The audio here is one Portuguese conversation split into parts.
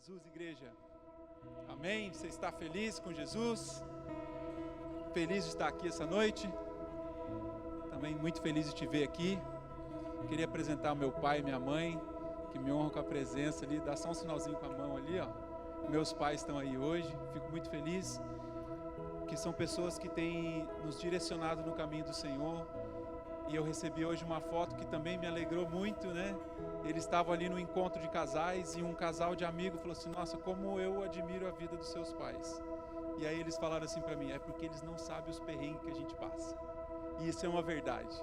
Jesus, igreja. Amém? Você está feliz com Jesus? Feliz de estar aqui essa noite? Também muito feliz de te ver aqui. Queria apresentar meu pai e minha mãe, que me honram com a presença ali. Dá só um sinalzinho com a mão ali, ó. Meus pais estão aí hoje. Fico muito feliz, que são pessoas que têm nos direcionado no caminho do Senhor. E eu recebi hoje uma foto que também me alegrou muito, né? Eles estavam ali no encontro de casais e um casal de amigos falou assim: nossa, como eu admiro a vida dos seus pais. E aí eles falaram assim para mim: é porque eles não sabem os perrengues que a gente passa. E isso é uma verdade,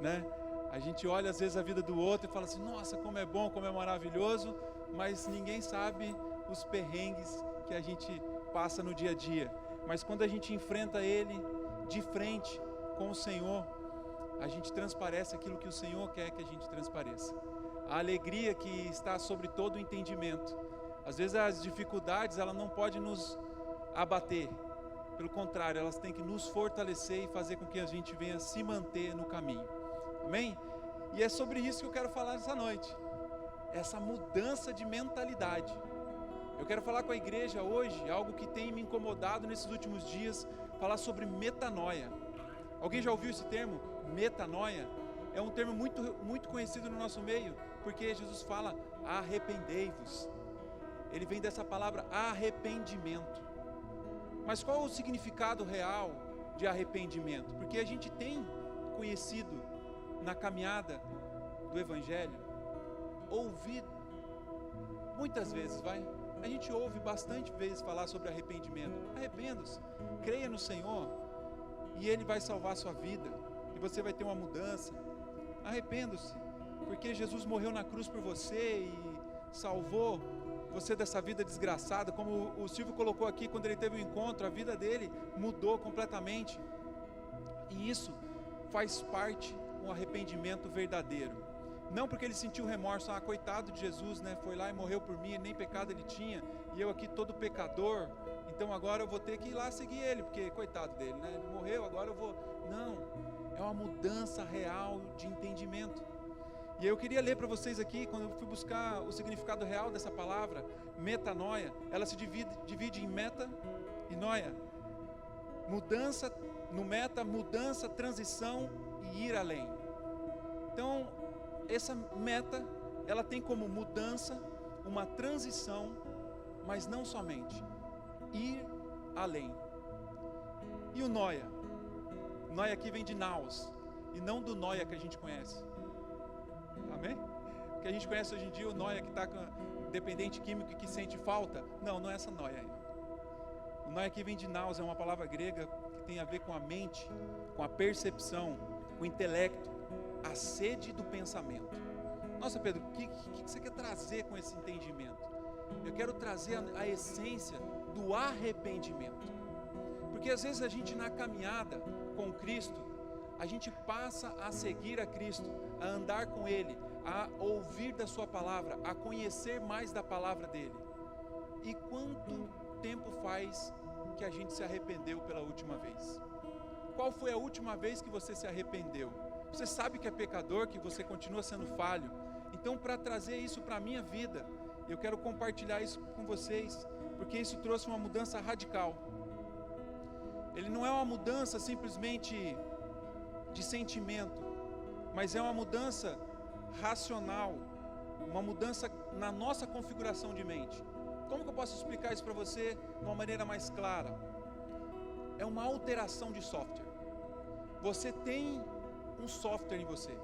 né? A gente olha às vezes a vida do outro e fala assim: nossa, como é bom, como é maravilhoso, mas ninguém sabe os perrengues que a gente passa no dia a dia. Mas quando a gente enfrenta ele de frente com o Senhor, a gente transparece aquilo que o Senhor quer que a gente transpareça. A alegria que está sobre todo o entendimento. Às vezes as dificuldades, ela não pode nos abater. Pelo contrário, elas têm que nos fortalecer e fazer com que a gente venha se manter no caminho. Amém? E é sobre isso que eu quero falar essa noite. Essa mudança de mentalidade. Eu quero falar com a igreja hoje, algo que tem me incomodado nesses últimos dias, falar sobre metanoia. Alguém já ouviu esse termo? Metanoia? É um termo muito conhecido no nosso meio, porque Jesus fala: arrependei-vos. Ele vem dessa palavra arrependimento. Mas qual o significado real de arrependimento? Porque a gente tem conhecido na caminhada do Evangelho, ouvido muitas vezes, a gente ouve bastante vezes falar sobre arrependimento. Arrependa-se, creia no Senhor e Ele vai salvar a sua vida e você vai ter uma mudança. Arrependa-se, porque Jesus morreu na cruz por você e salvou você dessa vida desgraçada. Como o Silvio colocou aqui, quando ele teve um encontro, a vida dele mudou completamente. E isso faz parte do arrependimento verdadeiro. Não porque ele sentiu remorso: ah, coitado de Jesus, né? Foi lá e morreu por mim, nem pecado ele tinha, e eu aqui todo pecador, então agora eu vou ter que ir lá seguir ele, porque coitado dele, né? Ele morreu, agora eu vou... Não. É uma mudança real de entendimento. E eu queria ler para vocês aqui, quando eu fui buscar o significado real dessa palavra, metanoia, ela se divide em meta e noia. Mudança, no meta, mudança, transição e ir além. Então, essa meta, ela tem como mudança uma transição, mas não somente, ir além. E o noia? Noia aqui vem de naus, e não do noia que a gente conhece. Amém? O que a gente conhece hoje em dia, o noia que está com dependente químico e que sente falta. Não, não é essa noia aí. O noia aqui vem de naus, é uma palavra grega que tem a ver com a mente, com a percepção, com o intelecto, a sede do pensamento. Nossa, Pedro, o que você quer trazer com esse entendimento? Eu quero trazer a essência do arrependimento. Porque às vezes a gente, na caminhada com Cristo, a gente passa a seguir a Cristo, a andar com Ele, a ouvir da sua palavra, a conhecer mais da palavra dEle. E quanto tempo faz que a gente se arrependeu pela última vez? Qual foi a última vez que você se arrependeu? Você sabe que é pecador, que você continua sendo falho. Então, para trazer isso para a minha vida, eu quero compartilhar isso com vocês, porque isso trouxe uma mudança radical. Ele não é uma mudança simplesmente de sentimento, mas é uma mudança racional, uma mudança na nossa configuração de mente. Como que eu posso explicar isso para você de uma maneira mais clara? É uma alteração de software. Você tem um software em você,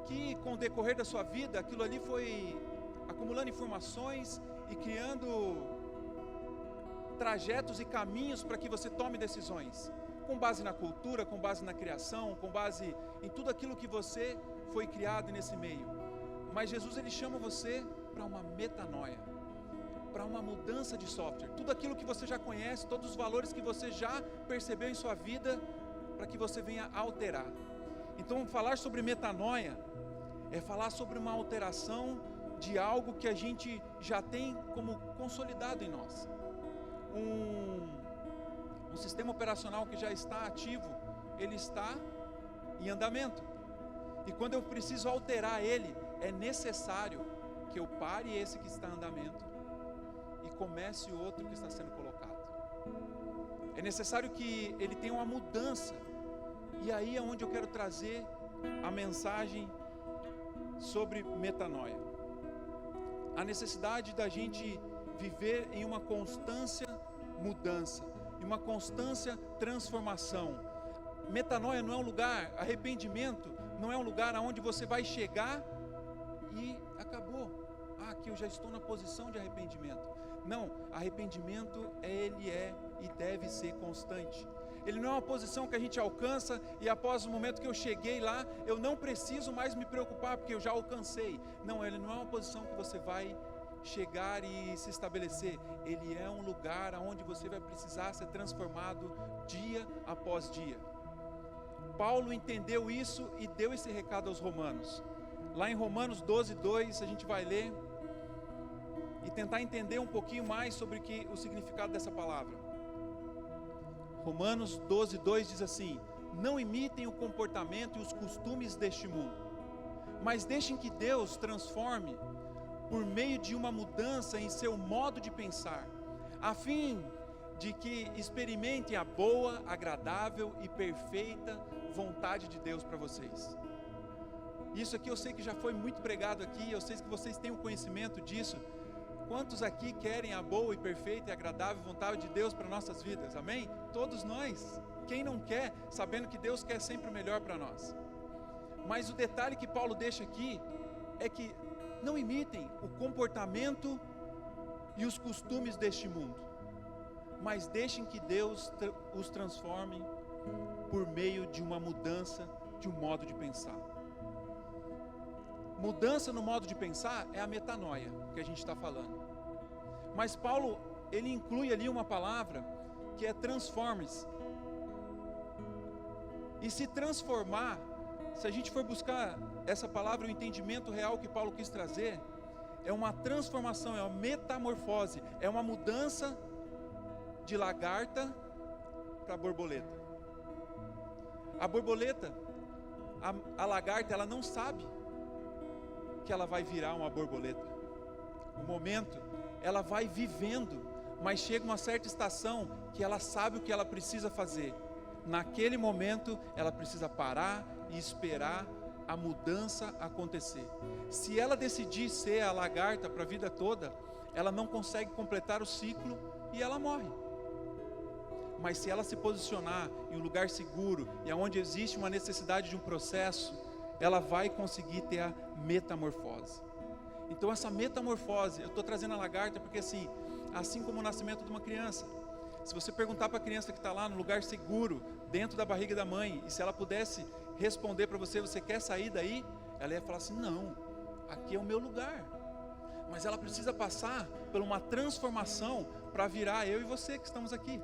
que com o decorrer da sua vida, aquilo ali foi acumulando informações e criando trajetos e caminhos para que você tome decisões, com base na cultura, com base na criação, com base em tudo aquilo que você foi criado nesse meio. Mas Jesus, ele chama você para uma metanoia, para uma mudança de software. Tudo aquilo que você já conhece, todos os valores que você já percebeu em sua vida, para que você venha alterar. Então, falar sobre metanoia é falar sobre uma alteração de algo que a gente já tem como consolidado em nós. Um sistema operacional que já está ativo, ele está em andamento. E quando eu preciso alterar ele, é necessário que eu pare esse que está em andamento comece outro que está sendo colocado. É necessário que ele tenha uma mudança. E aí é onde eu quero trazer a mensagem sobre metanoia. A necessidade da gente viver em uma constância mudança, em uma constância transformação. Metanoia não é um lugar, arrependimento não é um lugar aonde você vai chegar e acabou. Aqui eu já estou na posição de arrependimento. Não, arrependimento ele é e deve ser constante. Ele não é uma posição que a gente alcança e após o momento que eu cheguei lá, eu não preciso mais me preocupar porque eu já alcancei. Não, ele não é uma posição que você vai chegar e se estabelecer. Ele é um lugar onde você vai precisar ser transformado dia após dia. Paulo entendeu isso e deu esse recado aos romanos. Lá em Romanos 12:2 a gente vai ler e tentar entender um pouquinho mais sobre o significado dessa palavra. Romanos 12:2 diz assim: não imitem o comportamento e os costumes deste mundo, mas deixem que Deus transforme por meio de uma mudança em seu modo de pensar, a fim de que experimentem a boa, agradável e perfeita vontade de Deus para vocês. Isso aqui eu sei que já foi muito pregado aqui, eu sei que vocês têm o conhecimento disso. Quantos aqui querem a boa e perfeita e agradável vontade de Deus para nossas vidas? Amém? Todos nós. Quem não quer, sabendo que Deus quer sempre o melhor para nós. Mas o detalhe que Paulo deixa aqui é que não imitem o comportamento e os costumes deste mundo, mas deixem que Deus os transforme por meio de uma mudança de um modo de pensar. Mudança no modo de pensar é a metanoia que a gente está falando. Mas Paulo, ele inclui ali uma palavra que é transforme-se. E se transformar, se a gente for buscar essa palavra, o entendimento real que Paulo quis trazer, é uma transformação, é uma metamorfose, é uma mudança de lagarta para borboleta. A borboleta, a lagarta, ela não sabe que ela vai virar uma borboleta. O momento, ela vai vivendo, mas chega uma certa estação que ela sabe o que ela precisa fazer. Naquele momento, ela precisa parar e esperar a mudança acontecer. Se ela decidir ser a lagarta para a vida toda, ela não consegue completar o ciclo e ela morre. Mas se ela se posicionar em um lugar seguro e onde existe uma necessidade de um processo, ela vai conseguir ter a metamorfose. Então essa metamorfose, eu estou trazendo a lagarta porque assim como o nascimento de uma criança, se você perguntar para a criança que está lá no lugar seguro, dentro da barriga da mãe, e se ela pudesse responder para você, você quer sair daí? Ela ia falar assim, não, aqui é o meu lugar. Mas ela precisa passar por uma transformação para virar eu e você que estamos aqui.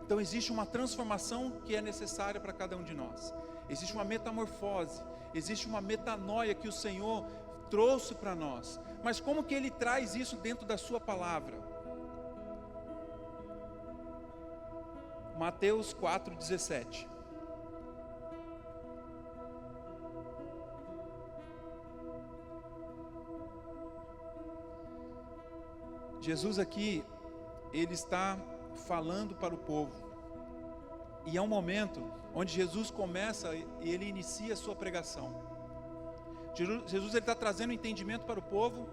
Então existe uma transformação que é necessária para cada um de nós. Existe uma metamorfose, existe uma metanoia que o Senhor trouxe para nós. Mas como que Ele traz isso dentro da sua palavra? Mateus 4:17. Jesus aqui, Ele está falando para o povo. E é um momento onde Jesus começa e Ele inicia a sua pregação. Jesus ele está trazendo entendimento para o povo,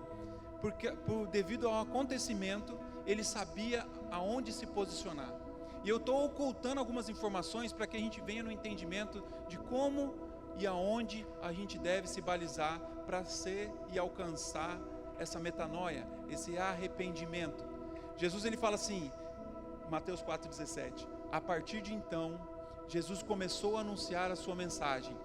porque devido ao acontecimento, Ele sabia aonde se posicionar. E eu estou ocultando algumas informações para que a gente venha no entendimento de como e aonde a gente deve se balizar para ser e alcançar essa metanoia, esse arrependimento. Jesus ele fala assim, Mateus 4:17, a partir de então, Jesus começou a anunciar a sua mensagem,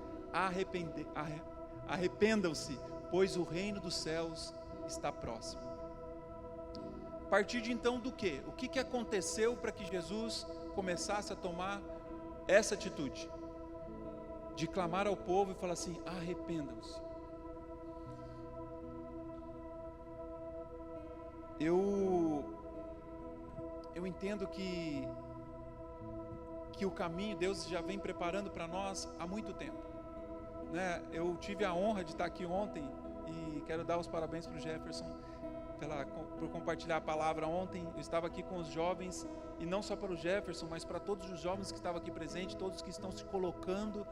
arrependam-se, pois o reino dos céus está próximo. A partir de então do quê? O que aconteceu para que Jesus começasse a tomar essa atitude? De clamar ao povo e falar assim, arrependam-se. Eu entendo que o caminho Deus já vem preparando para nós há muito tempo, né? Eu tive a honra de estar aqui ontem e quero dar os parabéns para o Jefferson. por compartilhar a palavra ontem. Eu estava aqui com os jovens, e não só para o Jefferson, mas para todos os jovens que estavam aqui presentes, todos que estão se colocando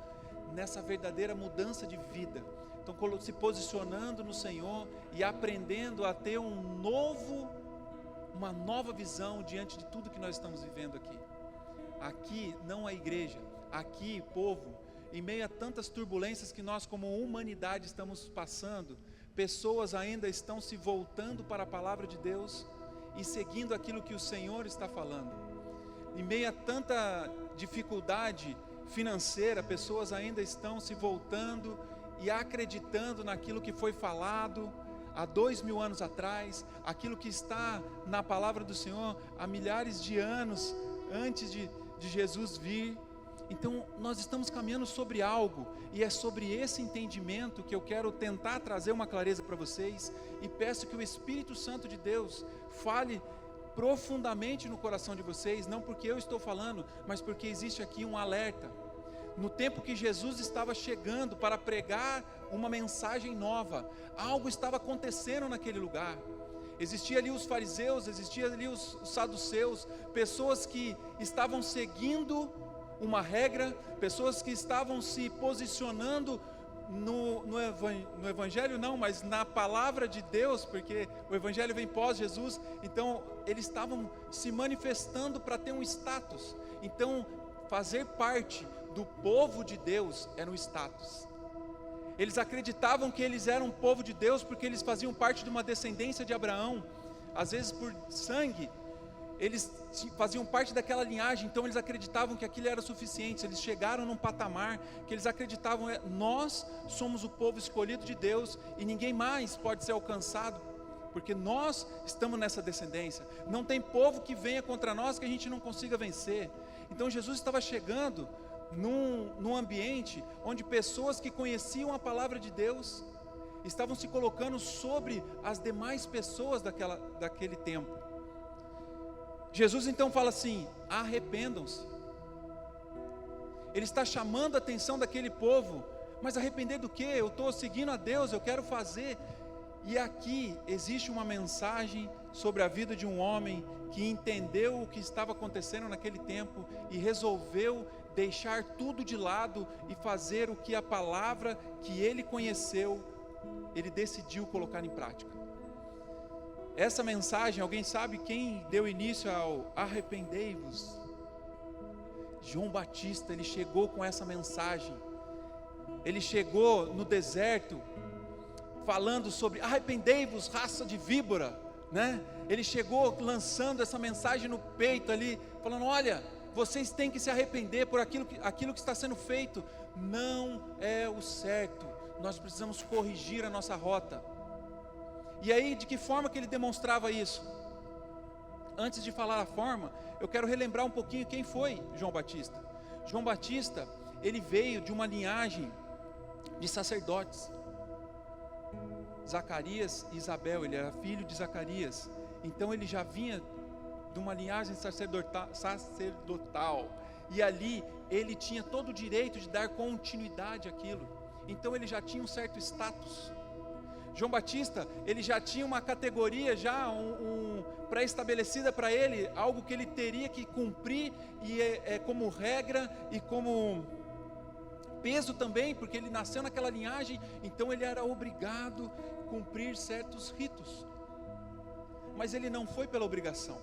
nessa verdadeira mudança de vida, estão se posicionando no Senhor e aprendendo a ter uma nova visão diante de tudo que nós estamos vivendo aqui. Aqui não a igreja, aqui povo, em meio a tantas turbulências que nós como humanidade estamos passando, pessoas ainda estão se voltando para a palavra de Deus e seguindo aquilo que o Senhor está falando. Em meio a tanta dificuldade financeira, pessoas ainda estão se voltando e acreditando naquilo que foi falado há 2000 anos atrás, aquilo que está na palavra do Senhor há milhares de anos antes de Jesus vir. Então nós estamos caminhando sobre algo, e é sobre esse entendimento que eu quero tentar trazer uma clareza para vocês, e peço que o Espírito Santo de Deus fale profundamente no coração de vocês, não porque eu estou falando, mas porque existe aqui um alerta. No tempo que Jesus estava chegando para pregar uma mensagem nova, algo estava acontecendo naquele lugar. Existia ali os fariseus, existia ali os saduceus, pessoas que estavam seguindo uma regra, pessoas que estavam se posicionando no Evangelho não, mas na palavra de Deus, porque o Evangelho vem pós Jesus. Então eles estavam se manifestando para ter um status. Então fazer parte do povo de Deus era um status. Eles acreditavam que eles eram povo de Deus porque eles faziam parte de uma descendência de Abraão, às vezes por sangue, eles faziam parte daquela linhagem, então eles acreditavam que aquilo era suficiente. Eles chegaram num patamar que eles acreditavam, nós somos o povo escolhido de Deus e ninguém mais pode ser alcançado, porque nós estamos nessa descendência, não tem povo que venha contra nós que a gente não consiga vencer. Então Jesus estava chegando num ambiente onde pessoas que conheciam a palavra de Deus estavam se colocando sobre as demais pessoas daquele tempo. Jesus então fala assim: arrependam-se. Ele está chamando a atenção daquele povo, mas arrepender do quê? Eu estou seguindo a Deus, eu quero fazer. E aqui existe uma mensagem sobre a vida de um homem que entendeu o que estava acontecendo naquele tempo e resolveu deixar tudo de lado e fazer o que a palavra que ele conheceu, ele decidiu colocar em prática. Essa mensagem, alguém sabe quem deu início ao arrependei-vos? João Batista, ele chegou com essa mensagem. Ele chegou no deserto falando sobre arrependei-vos, raça de víbora, né? Ele chegou lançando essa mensagem no peito ali, falando: olha, vocês têm que se arrepender por aquilo que está sendo feito, não é o certo, nós precisamos corrigir a nossa rota. E aí, de que forma que ele demonstrava isso? Antes de falar a forma, eu quero relembrar um pouquinho quem foi João Batista. João Batista, ele veio de uma linhagem de sacerdotes, Zacarias e Isabel, ele era filho de Zacarias, então ele já vinha de uma linhagem sacerdotal, e ali ele tinha todo o direito de dar continuidade àquilo, então ele já tinha um certo status. João Batista, ele já tinha uma categoria já pré-estabelecida para ele, algo que ele teria que cumprir, e como regra e como peso também, porque ele nasceu naquela linhagem, então ele era obrigado a cumprir certos ritos. Mas ele não foi pela obrigação,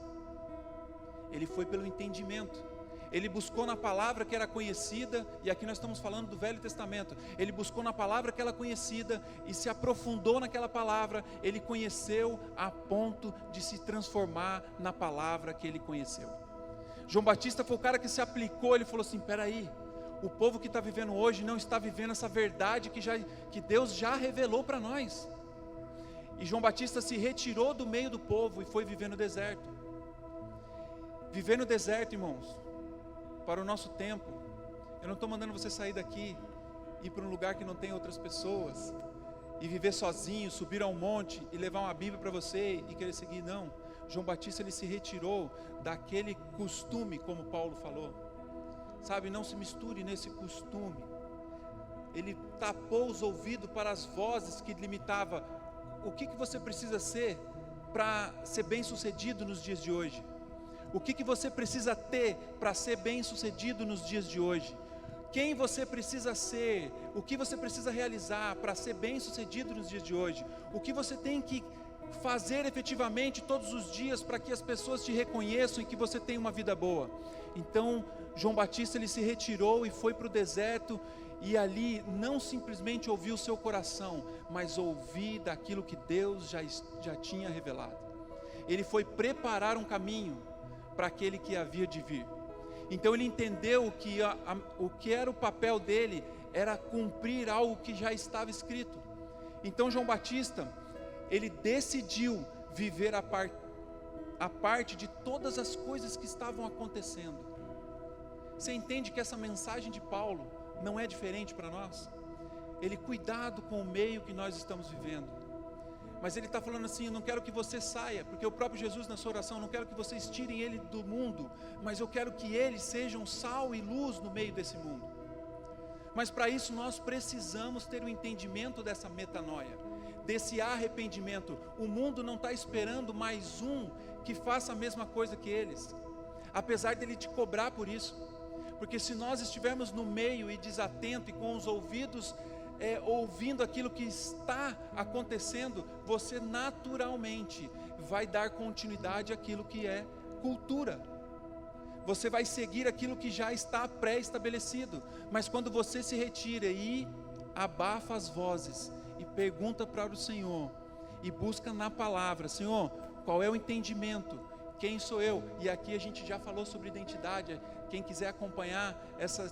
ele foi pelo entendimento. Ele buscou na palavra que era conhecida, e aqui nós estamos falando do Velho Testamento. Ele buscou na palavra que era conhecida e se aprofundou naquela palavra. Ele conheceu a ponto de se transformar na palavra que ele conheceu. João Batista foi o cara que se aplicou. Ele falou assim: peraí, o povo que está vivendo hoje não está vivendo essa verdade que Deus já revelou para nós. E João Batista se retirou do meio do povo e foi viver no deserto. Viver no deserto, irmãos, para o nosso tempo, eu não estou mandando você sair daqui, ir para um lugar que não tem outras pessoas, e viver sozinho, subir a um monte, e levar uma Bíblia para você, e querer seguir, não. João Batista, ele se retirou daquele costume, como Paulo falou, sabe, não se misture nesse costume. Ele tapou os ouvidos para as vozes que limitavam. O que você precisa ser? para ser bem-sucedido nos dias de hoje? O que você precisa ter para ser bem-sucedido nos dias de hoje? Quem você precisa ser? O que você precisa realizar para ser bem-sucedido nos dias de hoje? O que você tem que fazer efetivamente todos os dias para que as pessoas te reconheçam e que você tenha uma vida boa? Então, João Batista, ele se retirou e foi para o deserto, e ali não simplesmente ouviu o seu coração, mas ouvir daquilo que Deus já tinha revelado. Ele foi preparar um caminho para aquele que havia de vir. Então ele entendeu que o que era o papel dele era cumprir algo que já estava escrito. Então João Batista, ele decidiu viver a parte de todas as coisas que estavam acontecendo. Você entende que essa mensagem de Paulo não é diferente para nós? Ele, cuidado com o meio que nós estamos vivendo. Mas ele está falando assim: eu não quero que você saia, porque o próprio Jesus na sua oração, não quero que vocês tirem ele do mundo, mas eu quero que eles sejam sal e luz no meio desse mundo. Mas para isso nós precisamos ter o entendimento dessa metanoia, desse arrependimento. O mundo não está esperando mais um que faça a mesma coisa que eles, apesar dele te cobrar por isso, porque se nós estivermos no meio e desatento e com os ouvidos ouvindo aquilo que está acontecendo, você naturalmente vai dar continuidade àquilo que é cultura. Você vai seguir aquilo que já está pré-estabelecido. Mas quando você se retira e abafa as vozes e pergunta para o Senhor e busca na palavra: Senhor, qual é o entendimento? Quem sou eu? E aqui a gente já falou sobre identidade. Quem quiser acompanhar,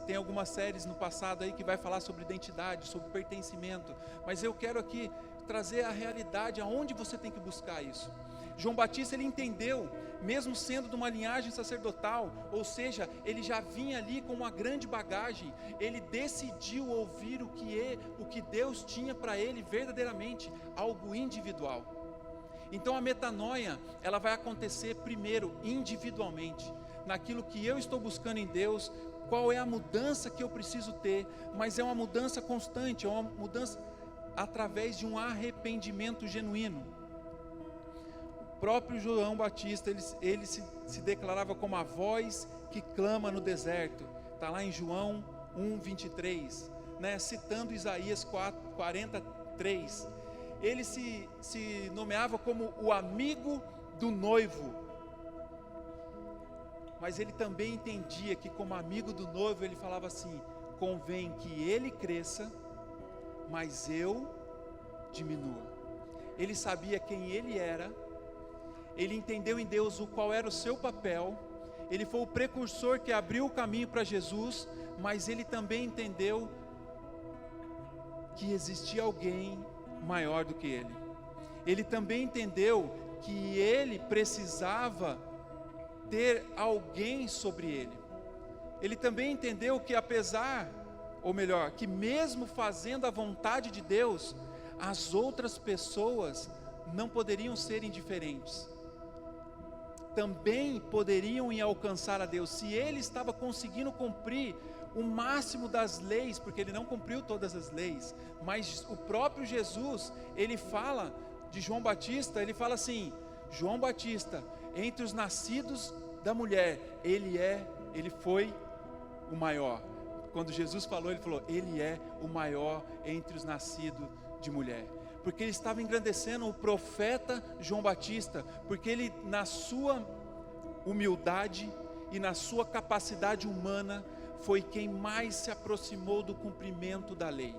tem algumas séries no passado aí que vai falar sobre identidade, sobre pertencimento. Mas eu quero aqui trazer a realidade, aonde você tem que buscar isso. João Batista, ele entendeu, mesmo sendo de uma linhagem sacerdotal, ou seja, ele já vinha ali com uma grande bagagem, ele decidiu ouvir o que Deus tinha para ele verdadeiramente, algo individual. Então a metanoia, ela vai acontecer primeiro individualmente, naquilo que eu estou buscando em Deus, qual é a mudança que eu preciso ter, mas é uma mudança constante, é uma mudança através de um arrependimento genuíno. O próprio João Batista, ele se declarava como a voz que clama no deserto, está lá em João 1:23, né, citando Isaías 43, ele se nomeava como o amigo do noivo, mas ele também entendia que, como amigo do noivo, ele falava assim: convém que ele cresça, mas eu diminua. Ele sabia quem ele era, ele entendeu em Deus qual era o seu papel, ele foi o precursor que abriu o caminho para Jesus, mas ele também entendeu que existia alguém maior do que ele. Ele também entendeu que ele precisava ter alguém sobre ele. Ele também entendeu que que mesmo fazendo a vontade de Deus, as outras pessoas não poderiam ser indiferentes. Também poderiam ir alcançar a Deus. Se ele estava conseguindo cumprir o máximo das leis, porque ele não cumpriu todas as leis, mas o próprio Jesus, ele fala de João Batista, ele fala assim: João Batista, entre os nascidos da mulher, ele foi o maior. Quando Jesus falou, ele falou: ele é o maior entre os nascidos de mulher, porque ele estava engrandecendo o profeta João Batista, porque ele, na sua humildade e na sua capacidade humana, foi quem mais se aproximou do cumprimento da lei.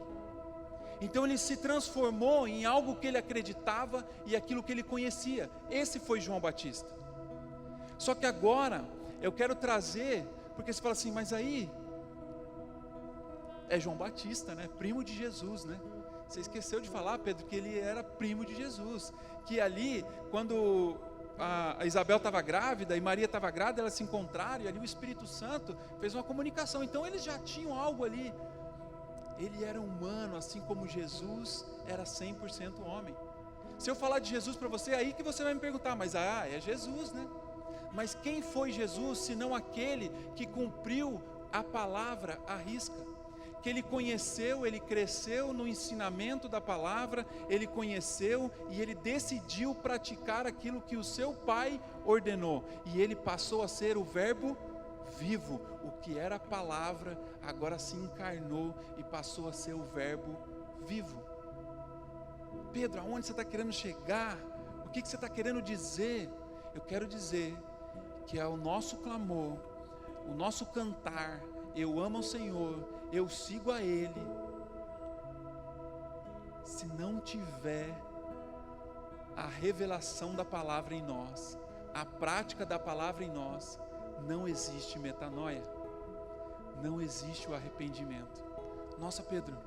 Então ele se transformou em algo que ele acreditava e aquilo que ele conhecia. Esse foi João Batista. Só que agora eu quero trazer, porque você fala assim: mas aí é João Batista, né? Primo de Jesus, né? Você esqueceu de falar, Pedro, que ele era primo de Jesus, que ali, quando a Isabel estava grávida e Maria estava grávida, elas se encontraram, e ali o Espírito Santo fez uma comunicação. Então eles já tinham algo ali. Ele era humano, assim como Jesus era 100% homem. Se eu falar de Jesus para você, é aí que você vai me perguntar: mas é Jesus, né? Mas quem foi Jesus, senão aquele que cumpriu a palavra à risca? que ele conheceu, ele cresceu no ensinamento da palavra, ele conheceu e ele decidiu praticar aquilo que o seu pai ordenou, e ele passou a ser o verbo vivo. O que era a palavra agora se encarnou e passou a ser o verbo vivo. Pedro, aonde você está querendo chegar? O que você está querendo dizer? Eu quero dizer que é o nosso clamor, o nosso cantar, eu amo o Senhor, eu sigo a Ele. Se não tiver a revelação da palavra em nós, a prática da palavra em nós, não existe metanoia, não existe o arrependimento. Nossa, Pedro,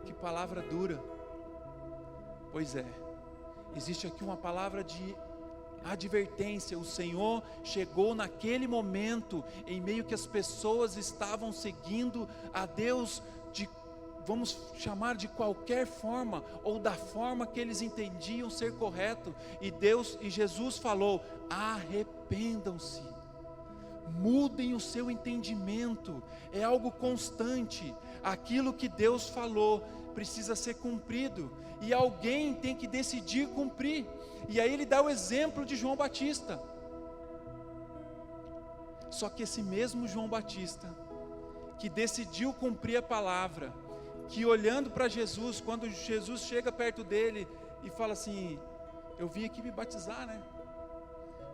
que palavra dura. Pois é, existe aqui uma palavra de advertência. O Senhor chegou naquele momento, em meio que as pessoas estavam seguindo a Deus de, vamos chamar de qualquer forma, ou da forma que eles entendiam ser correto, e Jesus falou: arrependam-se, mudem o seu entendimento. É algo constante, aquilo que Deus falou precisa ser cumprido, e alguém tem que decidir cumprir. E aí ele dá o exemplo de João Batista. Só que esse mesmo João Batista, que decidiu cumprir a palavra, que olhando para Jesus, quando Jesus chega perto dele e fala assim: eu vim aqui me batizar, né?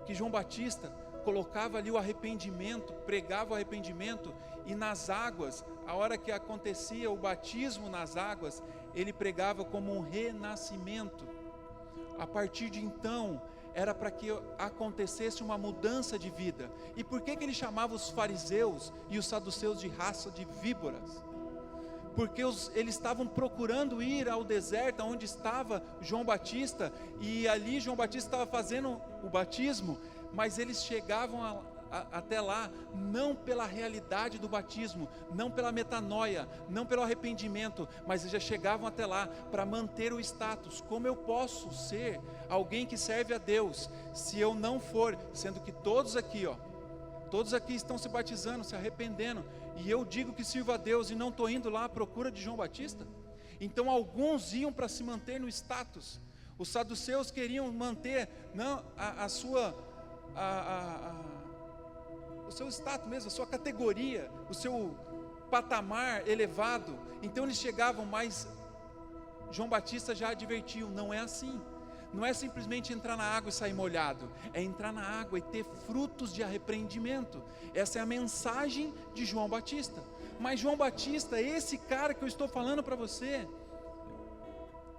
Que João Batista colocava ali o arrependimento, pregava o arrependimento, e nas águas, a hora que acontecia o batismo nas águas, ele pregava como um renascimento. A partir de então, era para que acontecesse uma mudança de vida. E por que ele chamava os fariseus e os saduceus de raça de víboras? Porque eles estavam procurando ir ao deserto onde estava João Batista, e ali João Batista estava fazendo o batismo, mas eles chegavam até lá, não pela realidade do batismo, não pela metanoia, não pelo arrependimento, mas eles já chegavam até lá para manter o status. Como eu posso ser alguém que serve a Deus, se eu não for, sendo que todos aqui estão se batizando, se arrependendo, e eu digo que sirvo a Deus e não estou indo lá à procura de João Batista? Então alguns iam para se manter no status. Os saduceus queriam manter o seu status mesmo, a sua categoria, o seu patamar elevado. Então eles chegavam, mas João Batista já advertiu: não é assim. Não é simplesmente entrar na água e sair molhado, é entrar na água e ter frutos de arrependimento. Essa é a mensagem de João Batista. Mas João Batista, esse cara que eu estou falando para você,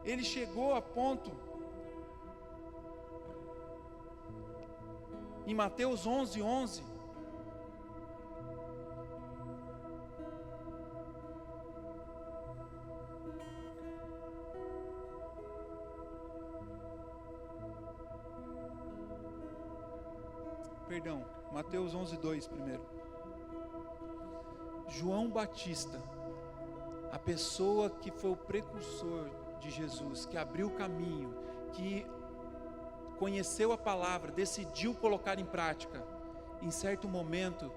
ele chegou a ponto, em Mateus 11:11, Mateus 11:2 primeiro. João Batista, a pessoa que foi o precursor de Jesus, que abriu o caminho, que conheceu a palavra, decidiu colocar em prática, em certo momento,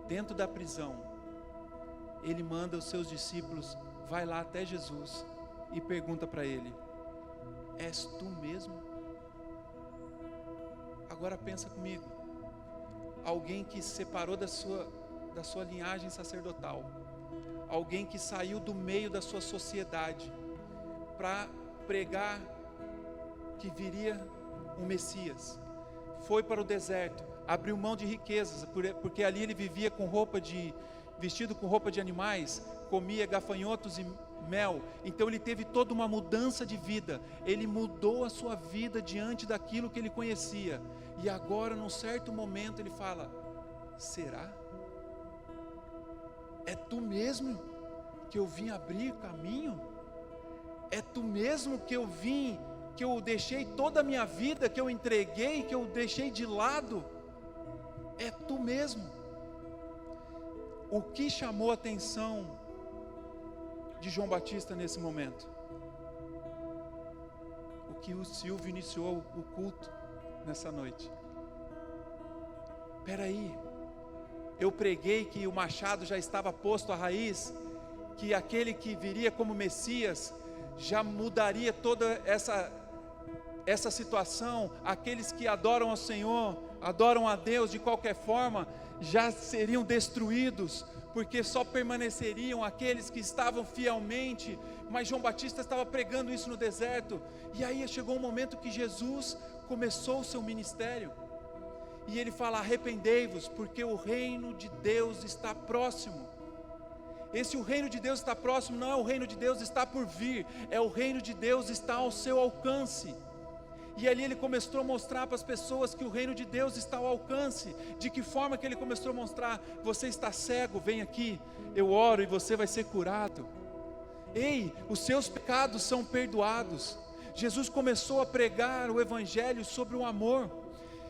dentro da prisão, ele manda os seus discípulos, vai lá até Jesus e pergunta para ele: és tu mesmo? Agora pensa comigo, alguém que se separou da sua linhagem sacerdotal, alguém que saiu do meio da sua sociedade para pregar que viria um Messias, foi para o deserto, abriu mão de riquezas, porque ali ele vivia vestido com roupa de animais, comia gafanhotos e mel. Então ele teve toda uma mudança de vida, ele mudou a sua vida diante daquilo que ele conhecia, e agora num certo momento ele fala: será? É tu mesmo que eu vim abrir caminho? É tu mesmo que eu vim, que eu deixei toda a minha vida, que eu entreguei, que eu deixei de lado? É tu mesmo? O que chamou a atenção de João Batista nesse momento? O que o Silvio iniciou o culto nessa noite. Espera aí, eu preguei que o machado já estava posto à raiz, que aquele que viria como Messias já mudaria toda essa situação. Aqueles que adoram ao Senhor, adoram a Deus de qualquer forma, já seriam destruídos, porque só permaneceriam aqueles que estavam fielmente. Mas João Batista estava pregando isso no deserto, e aí chegou um momento que Jesus começou o seu ministério, e ele fala: arrependei-vos, porque o reino de Deus está próximo. O reino de Deus está próximo, não é o reino de Deus está por vir, é o reino de Deus está ao seu alcance. E ali ele começou a mostrar para as pessoas que o reino de Deus está ao alcance. De que forma que ele começou a mostrar? Você está cego, vem aqui, eu oro e você vai ser curado. Ei, os seus pecados são perdoados. Jesus começou a pregar o evangelho sobre o amor,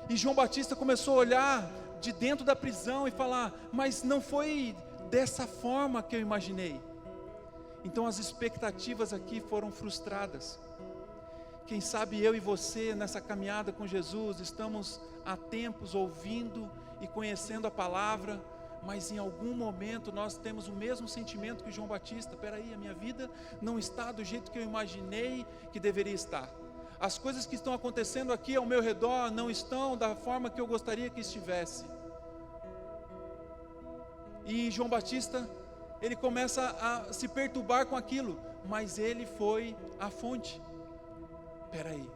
e João Batista começou a olhar de dentro da prisão e falar: mas não foi dessa forma que eu imaginei. Então as expectativas aqui foram frustradas. Quem sabe eu e você, nessa caminhada com Jesus, estamos há tempos ouvindo e conhecendo a palavra, mas em algum momento nós temos o mesmo sentimento que João Batista: peraí, a minha vida não está do jeito que eu imaginei que deveria estar. As coisas que estão acontecendo aqui ao meu redor não estão da forma que eu gostaria que estivesse. E João Batista, ele começa a se perturbar com aquilo, mas ele foi à fonte. Peraí,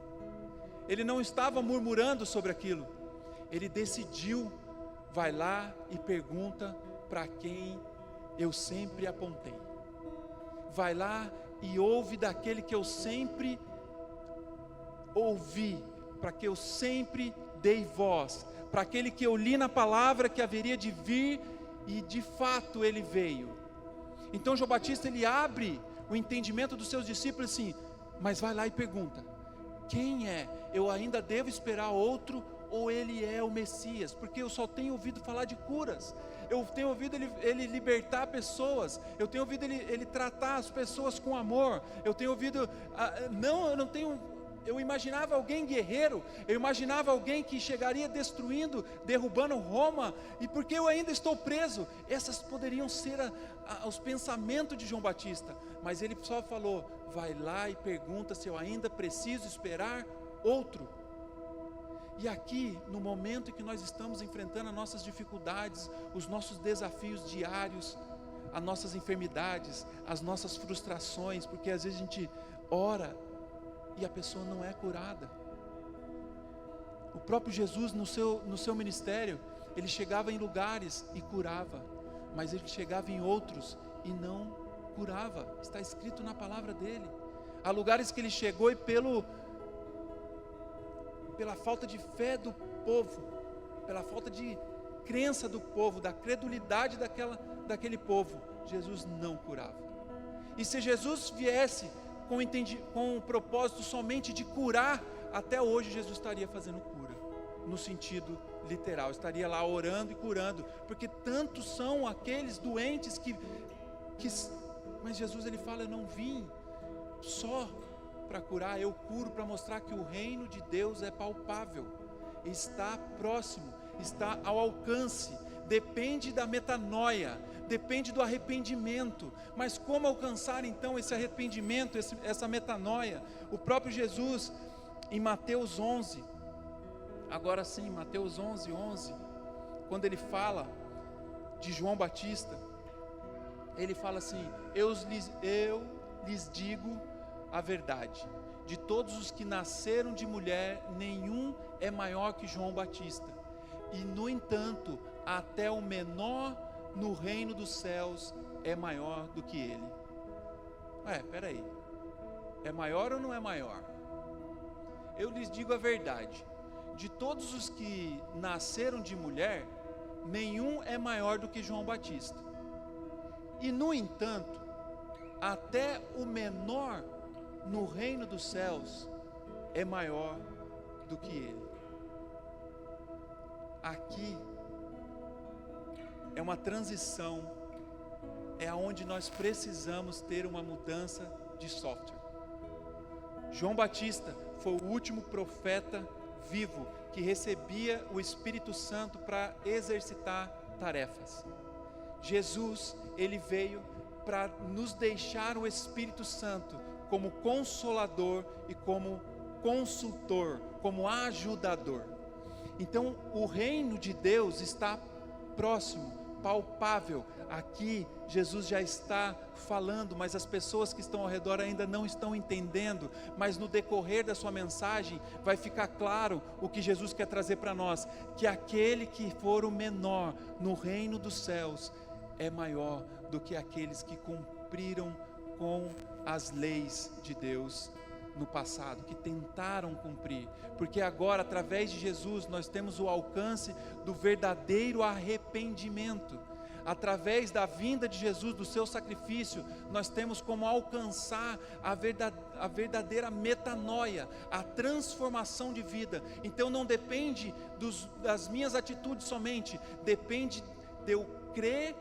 ele não estava murmurando sobre aquilo, ele decidiu: vai lá e pergunta para quem eu sempre apontei, vai lá e ouve daquele que eu sempre ouvi, para que eu sempre dei voz, para aquele que eu li na palavra que haveria de vir, e de fato ele veio. Então João Batista, ele abre o entendimento dos seus discípulos assim: mas vai lá e pergunta, quem é? Eu ainda devo esperar outro, ou ele é o Messias? Porque eu só tenho ouvido falar de curas, eu tenho ouvido ele libertar pessoas, eu tenho ouvido ele tratar as pessoas com amor, eu tenho ouvido, eu imaginava alguém guerreiro, eu imaginava alguém que chegaria destruindo, derrubando Roma, e porque eu ainda estou preso? Essas poderiam ser os pensamentos de João Batista, mas ele só falou: vai lá e pergunta se eu ainda preciso esperar outro. E aqui, no momento em que nós estamos enfrentando as nossas dificuldades, os nossos desafios diários, as nossas enfermidades, as nossas frustrações, porque às vezes a gente ora e a pessoa não é curada. O próprio Jesus, no seu ministério, ele chegava em lugares e curava, mas ele chegava em outros e não curava. Está escrito na palavra dele. Há lugares que ele chegou e pela falta de fé do povo, pela falta de crença do povo, da credulidade daquele povo, Jesus não curava. E se Jesus viesse com o propósito somente de curar, até hoje Jesus estaria fazendo cura, no sentido literal, estaria lá orando e curando, porque tantos são aqueles doentes mas Jesus, ele fala: eu não vim só para curar, eu curo para mostrar que o reino de Deus é palpável, está próximo, está ao alcance, depende da metanoia, depende do arrependimento. Mas como alcançar então esse arrependimento, essa metanoia? O próprio Jesus, em Mateus 11, agora sim, Mateus 11, quando ele fala de João Batista, ele fala assim: eu lhes digo a verdade, de todos os que nasceram de mulher, nenhum é maior que João Batista, e no entanto, até o menor no reino dos céus é maior do que ele. Peraí, é maior ou não é maior? Eu lhes digo a verdade, de todos os que nasceram de mulher, nenhum é maior do que João Batista, e no entanto, até o menor no reino dos céus é maior do que ele. Aqui é uma transição, é onde nós precisamos ter uma mudança de software. João Batista foi o último profeta vivo que recebia o Espírito Santo para exercitar tarefas. Jesus, ele veio para nos deixar o Espírito Santo como consolador e como consultor, como ajudador. Então o reino de Deus está próximo, palpável. Aqui Jesus já está falando, mas as pessoas que estão ao redor ainda não estão entendendo. Mas no decorrer da sua mensagem vai ficar claro o que Jesus quer trazer para nós, que aquele que for o menor no reino dos céus é maior do que aqueles que cumpriram com as leis de Deus no passado, que tentaram cumprir, porque agora através de Jesus nós temos o alcance do verdadeiro arrependimento. Através da vinda de Jesus, do seu sacrifício, nós temos como alcançar a verdadeira metanoia, a transformação de vida. Então não depende das minhas atitudes somente, depende de eu crer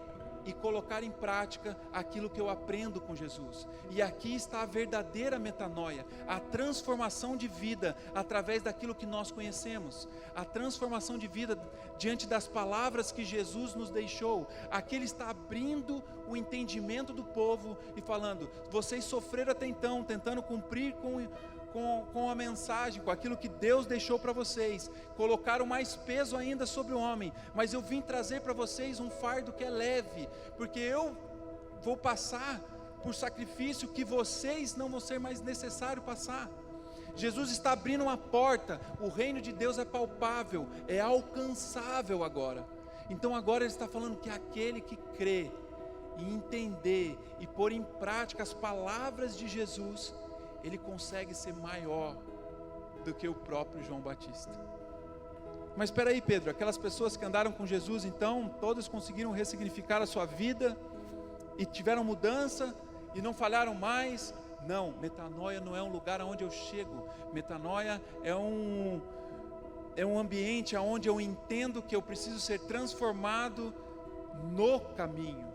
e colocar em prática aquilo que eu aprendo com Jesus. E aqui está a verdadeira metanoia, a transformação de vida através daquilo que nós conhecemos, a transformação de vida diante das palavras que Jesus nos deixou. Aqui Ele está abrindo o entendimento do povo e falando: vocês sofreram até então, tentando cumprir com a mensagem, com aquilo que Deus deixou para vocês, colocaram mais peso ainda sobre o homem, mas eu vim trazer para vocês um fardo que é leve, porque eu vou passar por sacrifício que vocês não vão ser mais necessário passar. Jesus está abrindo uma porta, o reino de Deus é palpável, é alcançável agora. Então agora Ele está falando que aquele que crê e entender e pôr em prática as palavras de Jesus, ele consegue ser maior do que o próprio João Batista. Mas espera aí, Pedro, aquelas pessoas que andaram com Jesus, então, todas conseguiram ressignificar a sua vida, e tiveram mudança, e não falharam mais? Não, metanoia não é um lugar aonde eu chego, metanoia é um ambiente aonde eu entendo que eu preciso ser transformado no caminho.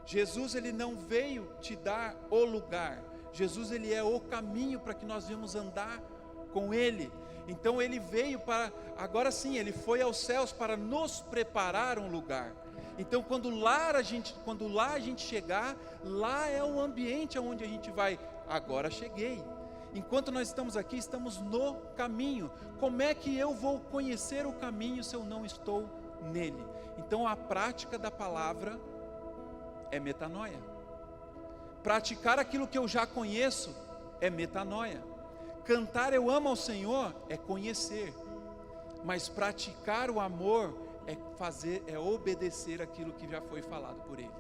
Jesus, Ele não veio te dar o lugar, Jesus, Ele é o caminho para que nós venhamos andar com Ele. Então Ele veio para, agora sim, Ele foi aos céus para nos preparar um lugar. Então quando lá a gente chegar, lá é o ambiente onde a gente vai, agora cheguei. Enquanto nós estamos aqui, estamos no caminho. Como é que eu vou conhecer o caminho se eu não estou nele? Então a prática da palavra é metanoia. Praticar aquilo que eu já conheço é metanoia. Cantar eu amo ao Senhor é conhecer, mas praticar o amor é obedecer aquilo que já foi falado por Ele.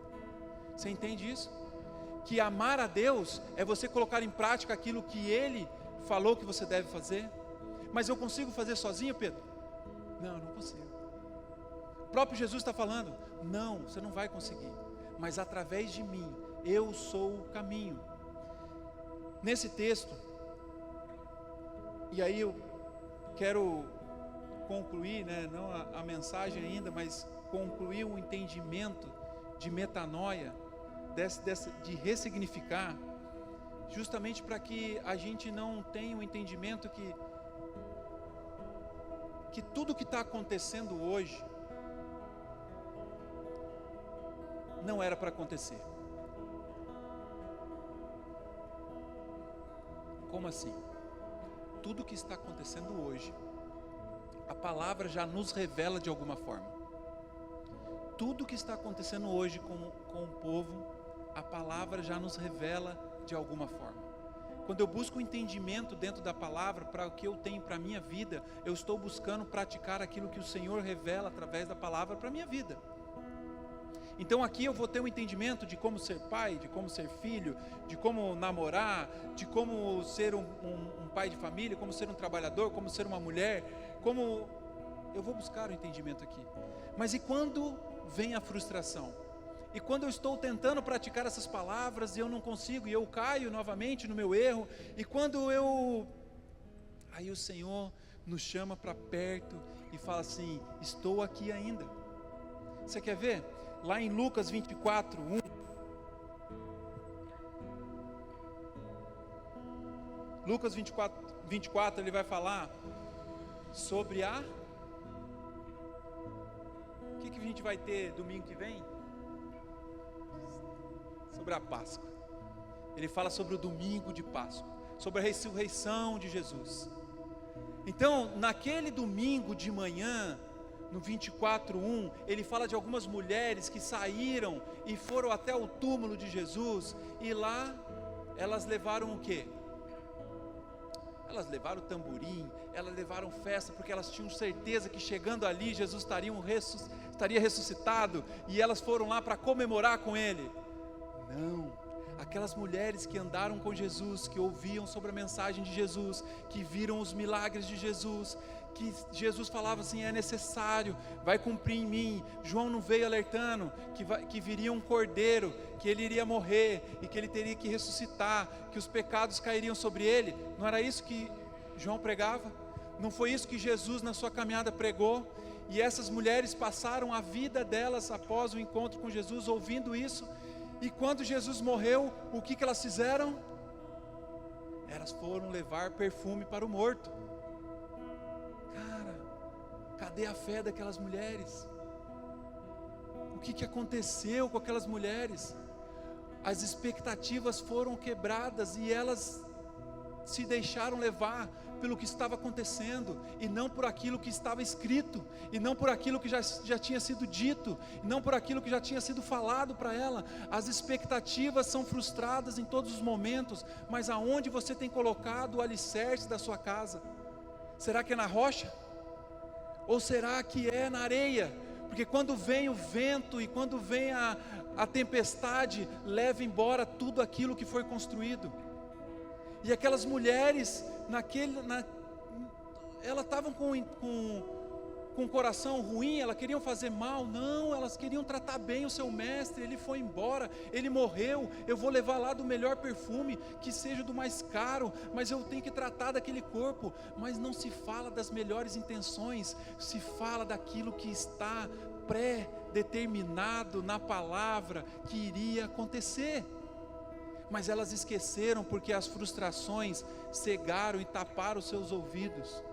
Você entende isso? Que amar a Deus é você colocar em prática aquilo que Ele falou que você deve fazer. Mas eu consigo fazer sozinho, Pedro? Não, eu não consigo. O próprio Jesus está falando: não, você não vai conseguir, mas através de mim, eu sou o caminho. Nesse texto, e aí eu quero concluir, não a mensagem ainda, mas concluir o entendimento de metanoia, de ressignificar, justamente para que a gente não tenha um entendimento que tudo que está acontecendo hoje não era para acontecer. Como assim? Tudo que está acontecendo hoje, a palavra já nos revela de alguma forma. Tudo que está acontecendo hoje com o povo, a palavra já nos revela de alguma forma. Quando eu busco o entendimento dentro da palavra para o que eu tenho para a minha vida, eu estou buscando praticar aquilo que o Senhor revela através da palavra para a minha vida. Então aqui eu vou ter um entendimento de como ser pai, de como ser filho, de como namorar, de como ser um pai de família, como ser um trabalhador, como ser uma mulher, como... Eu vou buscar o entendimento aqui. Mas e quando vem a frustração? E quando eu estou tentando praticar essas palavras e eu não consigo, e eu caio novamente no meu erro, e quando aí o Senhor nos chama para perto e fala assim: estou aqui ainda. Você quer ver? Lá em Lucas 24, 1. Lucas 24, ele vai falar sobre o que a gente vai ter domingo que vem? sobre a Páscoa. Ele fala sobre o domingo de Páscoa, sobre a ressurreição de Jesus. Então, naquele domingo de manhã, no 24:1, ele fala de algumas mulheres que saíram e foram até o túmulo de Jesus, e lá elas levaram o quê? Elas levaram tamborim, elas levaram festa, porque elas tinham certeza que chegando ali Jesus estaria ressuscitado, e elas foram lá para comemorar com ele. Não, aquelas mulheres que andaram com Jesus, que ouviam sobre a mensagem de Jesus, que viram os milagres de Jesus, que Jesus falava assim, é necessário, vai cumprir em mim. João não veio alertando que viria um cordeiro, que ele iria morrer, e que ele teria que ressuscitar, que os pecados cairiam sobre ele. Não era isso que João pregava? Não foi isso que Jesus na sua caminhada pregou? E essas mulheres passaram a vida delas após o encontro com Jesus, ouvindo isso. E quando Jesus morreu, o que elas fizeram? Elas foram levar perfume para o morto. Cara, cadê a fé daquelas mulheres? O que aconteceu com aquelas mulheres? As expectativas foram quebradas e elas se deixaram levar pelo que estava acontecendo, e não por aquilo que estava escrito, e não por aquilo que já tinha sido dito, e não por aquilo que já tinha sido falado para ela. As expectativas são frustradas em todos os momentos, mas aonde você tem colocado o alicerce da sua casa? Será que é na rocha? Ou será que é na areia? Porque quando vem o vento e quando vem a tempestade, leva embora tudo aquilo que foi construído. E aquelas mulheres, elas estavam com o coração ruim, elas queriam fazer mal? Não, elas queriam tratar bem o seu mestre. Ele foi embora, ele morreu, eu vou levar lá do melhor perfume, que seja do mais caro, mas eu tenho que tratar daquele corpo. Mas não se fala das melhores intenções, se fala daquilo que está pré-determinado na palavra que iria acontecer. Mas elas esqueceram, porque as frustrações cegaram e taparam os seus ouvidos.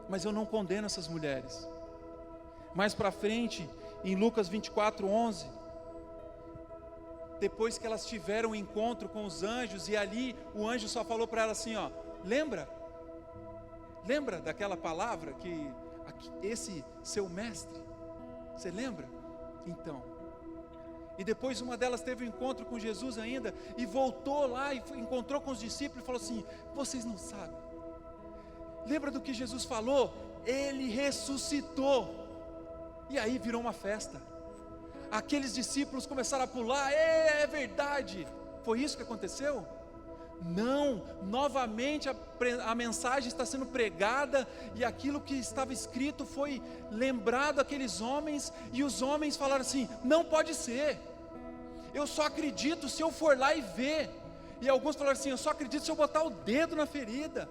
Mas eu não condeno essas mulheres. Mais para frente, em Lucas 24:11, depois que elas tiveram um encontro com os anjos, e ali o anjo só falou para elas assim, lembra daquela palavra que esse seu mestre, você lembra? Então, e depois uma delas teve um encontro com Jesus ainda, e voltou lá e encontrou com os discípulos e falou assim, vocês não sabem, lembra do que Jesus falou? Ele ressuscitou. E aí virou uma festa. Aqueles discípulos começaram a pular, é verdade. Foi isso que aconteceu? Não, novamente a mensagem está sendo pregada, e aquilo que estava escrito foi lembrado àqueles homens, e os homens falaram assim, não pode ser, eu só acredito se eu for lá e ver. E alguns falaram assim, eu só acredito se eu botar o dedo na ferida.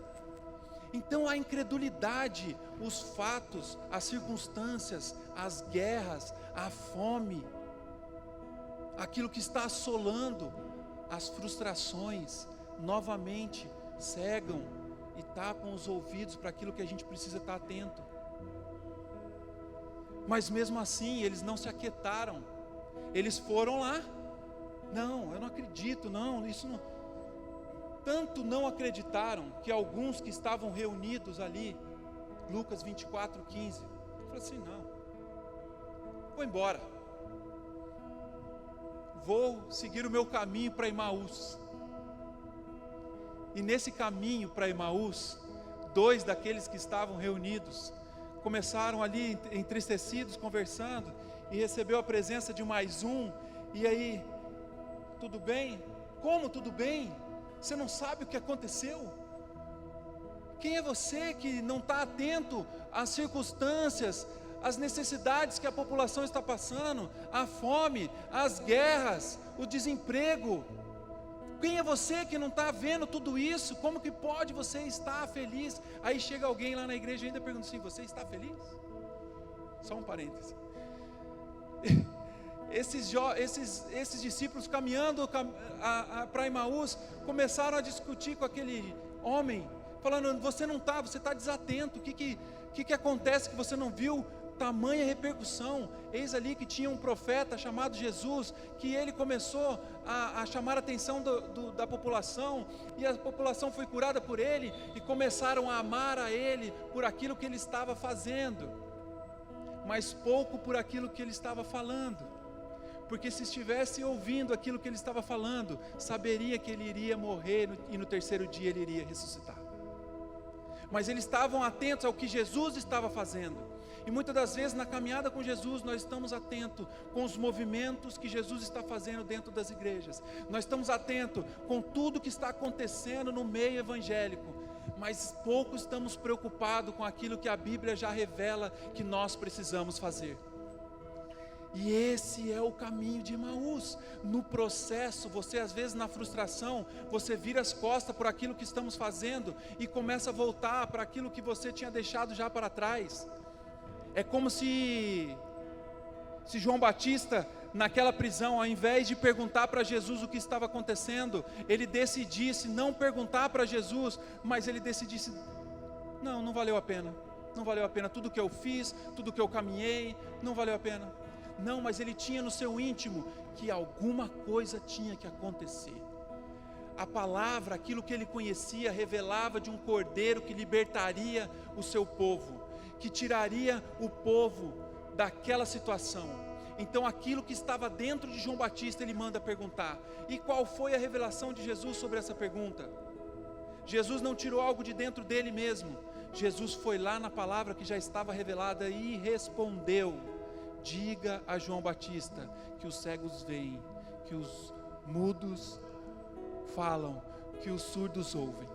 Então a incredulidade, os fatos, as circunstâncias, as guerras, a fome, aquilo que está assolando, as frustrações, novamente cegam e tapam os ouvidos para aquilo que a gente precisa estar atento. Mas mesmo assim eles não se aquietaram, eles foram lá, não, eu não acredito, não, isso não. Tanto não acreditaram, que alguns que estavam reunidos ali, Lucas 24:15, falaram assim, não, vou embora, vou seguir o meu caminho para Emaús. E nesse caminho para Emaús, 2 daqueles que estavam reunidos começaram ali entristecidos, conversando, e recebeu a presença de mais um. E aí, tudo bem? Como tudo bem? Você não sabe o que aconteceu? Quem é você que não está atento às circunstâncias, às necessidades que a população está passando, a fome, as guerras, o desemprego? Quem é você que não está vendo tudo isso? Como que pode você estar feliz? Aí chega alguém lá na igreja e ainda pergunta assim, você está feliz? Só um parêntese. Esses discípulos caminhando para Emaús, começaram a discutir com aquele homem, falando, você não está, você está desatento, o que acontece que você não viu? tamanha repercussão. Eis ali que tinha um profeta chamado Jesus, que ele começou a chamar a atenção da população, e a população foi curada por ele, e começaram a amar a ele por aquilo que ele estava fazendo, mas pouco por aquilo que ele estava falando, porque se estivesse ouvindo aquilo que ele estava falando, saberia que ele iria morrer e no terceiro dia ele iria ressuscitar. Mas eles estavam atentos ao que Jesus estava fazendo. E muitas das vezes na caminhada com Jesus nós estamos atentos com os movimentos que Jesus está fazendo dentro das igrejas. Nós estamos atentos com tudo que está acontecendo no meio evangélico, mas pouco estamos preocupados com aquilo que a Bíblia já revela que nós precisamos fazer. E esse é o caminho de Emaús. No processo, você às vezes na frustração, você vira as costas por aquilo que estamos fazendo e começa a voltar para aquilo que você tinha deixado já para trás. É como se João Batista, naquela prisão, ao invés de perguntar para Jesus o que estava acontecendo, ele decidisse não perguntar para Jesus, mas ele decidisse, não valeu a pena, não valeu a pena, tudo que eu fiz, tudo que eu caminhei, não valeu a pena. Não, mas ele tinha no seu íntimo que alguma coisa tinha que acontecer. A palavra, aquilo que ele conhecia, revelava de um cordeiro que libertaria o seu povo, que tiraria o povo daquela situação. Então aquilo que estava dentro de João Batista, ele manda perguntar. E qual foi a revelação de Jesus sobre essa pergunta? Jesus não tirou algo de dentro dele mesmo. Jesus foi lá na palavra que já estava revelada e respondeu: diga a João Batista que os cegos veem, que os mudos falam, que os surdos ouvem.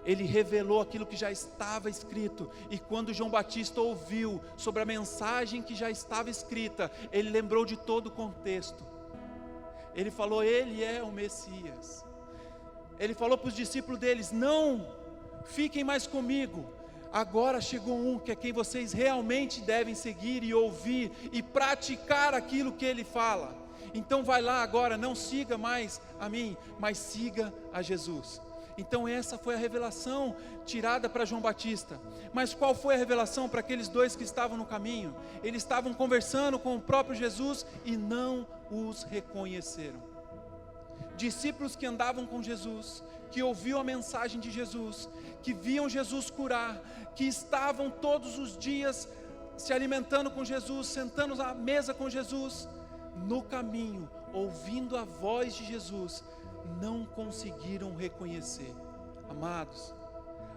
Ele revelou aquilo que já estava escrito, e quando João Batista ouviu sobre a mensagem que já estava escrita, ele lembrou de todo o contexto. Ele falou: ele é o Messias. Ele falou para os discípulos deles: não fiquem mais comigo, agora chegou um que é quem vocês realmente devem seguir e ouvir e praticar aquilo que ele fala. Então vai lá agora, não siga mais a mim, mas siga a Jesus. Então essa foi a revelação tirada para João Batista. Mas qual foi a revelação para aqueles dois que estavam no caminho? Eles estavam conversando com o próprio Jesus e não os reconheceram. Discípulos que andavam com Jesus, que ouviam a mensagem de Jesus, que viam Jesus curar, que estavam todos os dias se alimentando com Jesus, sentando à mesa com Jesus, no caminho, ouvindo a voz de Jesus, não conseguiram reconhecer. Amados,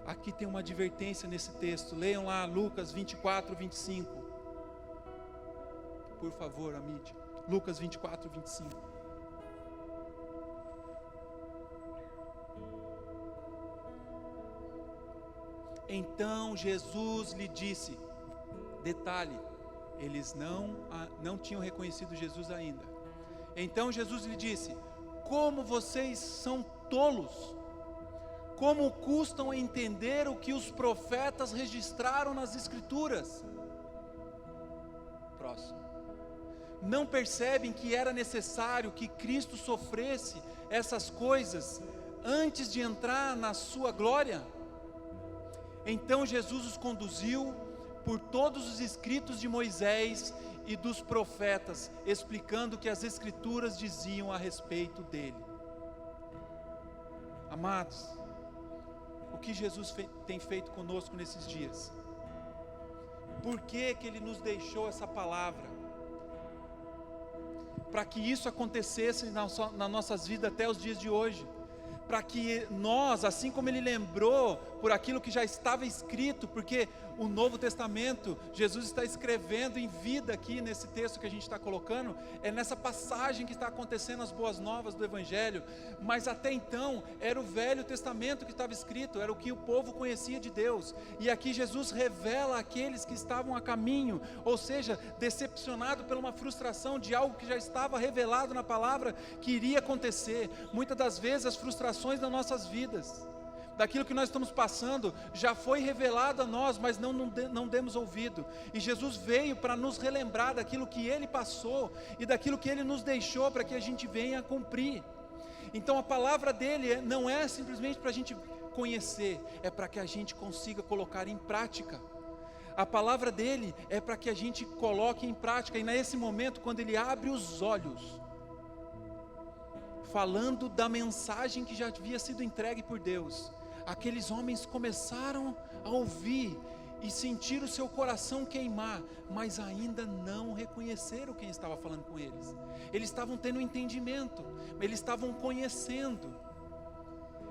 aqui tem uma advertência nesse texto. Leiam lá Lucas 24, 25. Por favor, Amide. Lucas 24, 25. Então Jesus lhe disse, detalhe, eles não tinham reconhecido Jesus ainda. Então Jesus lhe disse: como vocês são tolos, como custam a entender o que os profetas registraram nas Escrituras. Próximo. Não percebem que era necessário que Cristo sofresse essas coisas antes de entrar na sua glória? Então Jesus os conduziu por todos os escritos de Moisés e dos profetas, explicando o que as Escrituras diziam a respeito dele. Amados, o que Jesus tem feito conosco nesses dias? Por que Ele nos deixou essa palavra? Para que isso acontecesse nas nossas vidas até os dias de hoje. Para que nós, assim como Ele lembrou por aquilo que já estava escrito, porque o Novo Testamento, Jesus está escrevendo em vida aqui nesse texto que a gente está colocando, é nessa passagem que está acontecendo as boas novas do Evangelho, mas até então era o Velho Testamento que estava escrito, era o que o povo conhecia de Deus, e aqui Jesus revela àqueles que estavam a caminho, ou seja, decepcionado por uma frustração de algo que já estava revelado na palavra que iria acontecer. Muitas das vezes as frustrações das nossas vidas, daquilo que nós estamos passando, já foi revelado a nós, mas não demos ouvido, e Jesus veio para nos relembrar daquilo que Ele passou, e daquilo que Ele nos deixou, para que a gente venha a cumprir. Então a palavra dEle não é simplesmente para a gente conhecer, é para que a gente consiga colocar em prática. A palavra dele é para que a gente coloque em prática. E nesse momento, quando ele abre os olhos, falando da mensagem que já havia sido entregue por Deus, aqueles homens começaram a ouvir e sentir o seu coração queimar, mas ainda não reconheceram quem estava falando com eles. Eles estavam tendo entendimento, eles estavam conhecendo,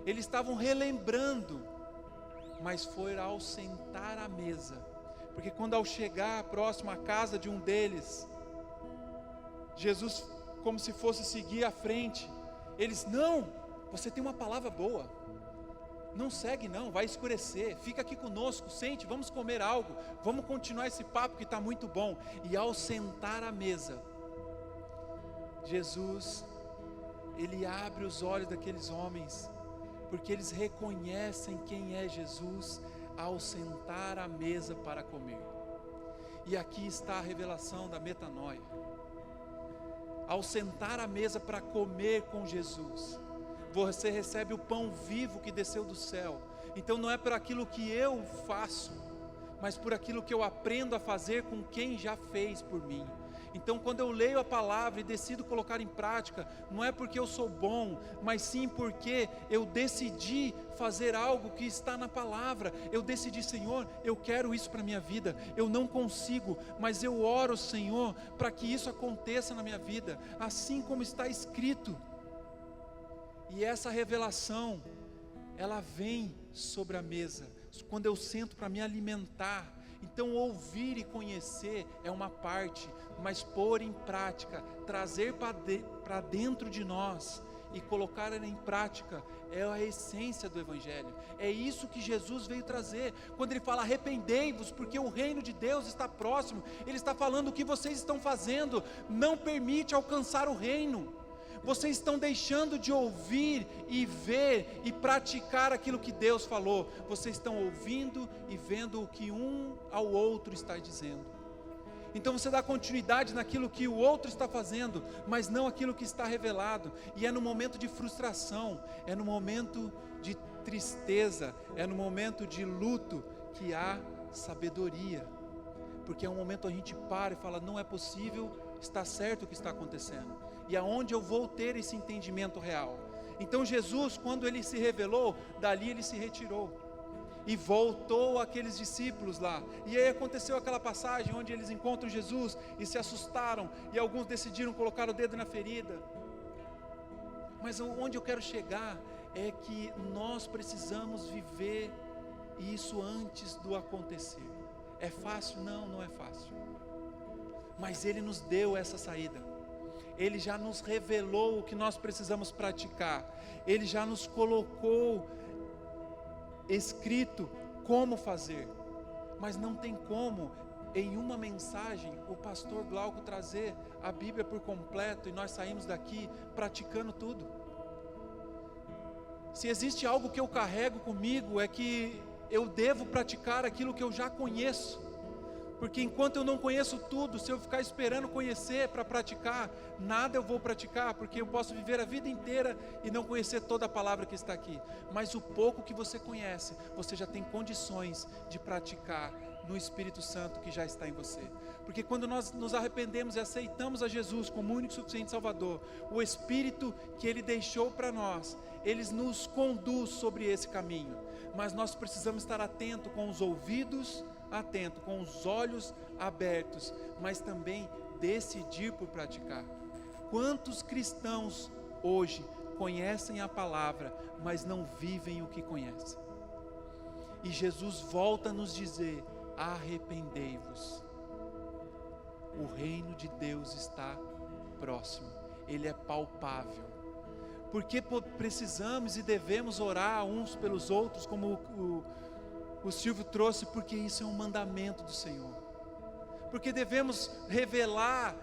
eles estavam relembrando, mas foi ao sentar à mesa, porque quando ao chegar próximo à casa de um deles, Jesus, como se fosse seguir à frente, eles: não, você tem uma palavra boa, não segue não, vai escurecer, fica aqui conosco, sente, vamos comer algo, vamos continuar esse papo que está muito bom. E ao sentar à mesa, Jesus, ele abre os olhos daqueles homens, porque eles reconhecem quem é Jesus ao sentar à mesa para comer. E aqui está a revelação da metanoia. Ao sentar à mesa para comer com Jesus, você recebe o pão vivo que desceu do céu. Então não é por aquilo que eu faço, mas por aquilo que eu aprendo a fazer com quem já fez por mim. Então quando eu leio a palavra e decido colocar em prática, não é porque eu sou bom, mas sim porque eu decidi fazer algo que está na palavra. Eu decidi: Senhor, eu quero isso para a minha vida, eu não consigo, mas eu oro, Senhor, para que isso aconteça na minha vida, assim como está escrito. E essa revelação, ela vem sobre a mesa, quando eu sento para me alimentar. Então ouvir e conhecer é uma parte, mas pôr em prática, trazer para dentro de nós e colocar em prática, é a essência do Evangelho. É isso que Jesus veio trazer. Quando ele fala: arrependei-vos, porque o reino de Deus está próximo, ele está falando: o que vocês estão fazendo não permite alcançar o reino. Vocês estão deixando de ouvir e ver e praticar aquilo que Deus falou. Vocês estão ouvindo e vendo o que um ao outro está dizendo. Então você dá continuidade naquilo que o outro está fazendo, mas não aquilo que está revelado. E é no momento de frustração, é no momento de tristeza, é no momento de luto que há sabedoria. Porque é um momento a gente para e fala: não é possível, está certo o que está acontecendo. E aonde eu vou ter esse entendimento real? Então Jesus, quando ele se revelou, dali ele se retirou e voltou àqueles discípulos lá. E aí aconteceu aquela passagem onde eles encontram Jesus e se assustaram, e alguns decidiram colocar o dedo na ferida. Mas onde eu quero chegar é que nós precisamos viver isso antes do acontecer. É fácil? Não, não é fácil. Mas ele nos deu essa saída. Ele já nos revelou o que nós precisamos praticar. Ele já nos colocou escrito como fazer. Mas não tem como, em uma mensagem, o pastor Glauco trazer a Bíblia por completo e nós saímos daqui praticando tudo. Se existe algo que eu carrego comigo, é que eu devo praticar aquilo que eu já conheço. Porque enquanto eu não conheço tudo, se eu ficar esperando conhecer para praticar, nada eu vou praticar, porque eu posso viver a vida inteira e não conhecer toda a palavra que está aqui. Mas o pouco que você conhece, você já tem condições de praticar no Espírito Santo que já está em você. Porque quando nós nos arrependemos e aceitamos a Jesus como único e suficiente Salvador, o Espírito que Ele deixou para nós, Ele nos conduz sobre esse caminho. Mas nós precisamos estar atento com os ouvidos atento, com os olhos abertos, mas também decidir por praticar. Quantos cristãos hoje conhecem a palavra, mas não vivem o que conhecem? E Jesus volta a nos dizer: arrependei-vos. O reino de Deus está próximo, ele é palpável. Porque precisamos e devemos orar uns pelos outros, como o Silvio trouxe, porque isso é um mandamento do Senhor. Porque devemos revelar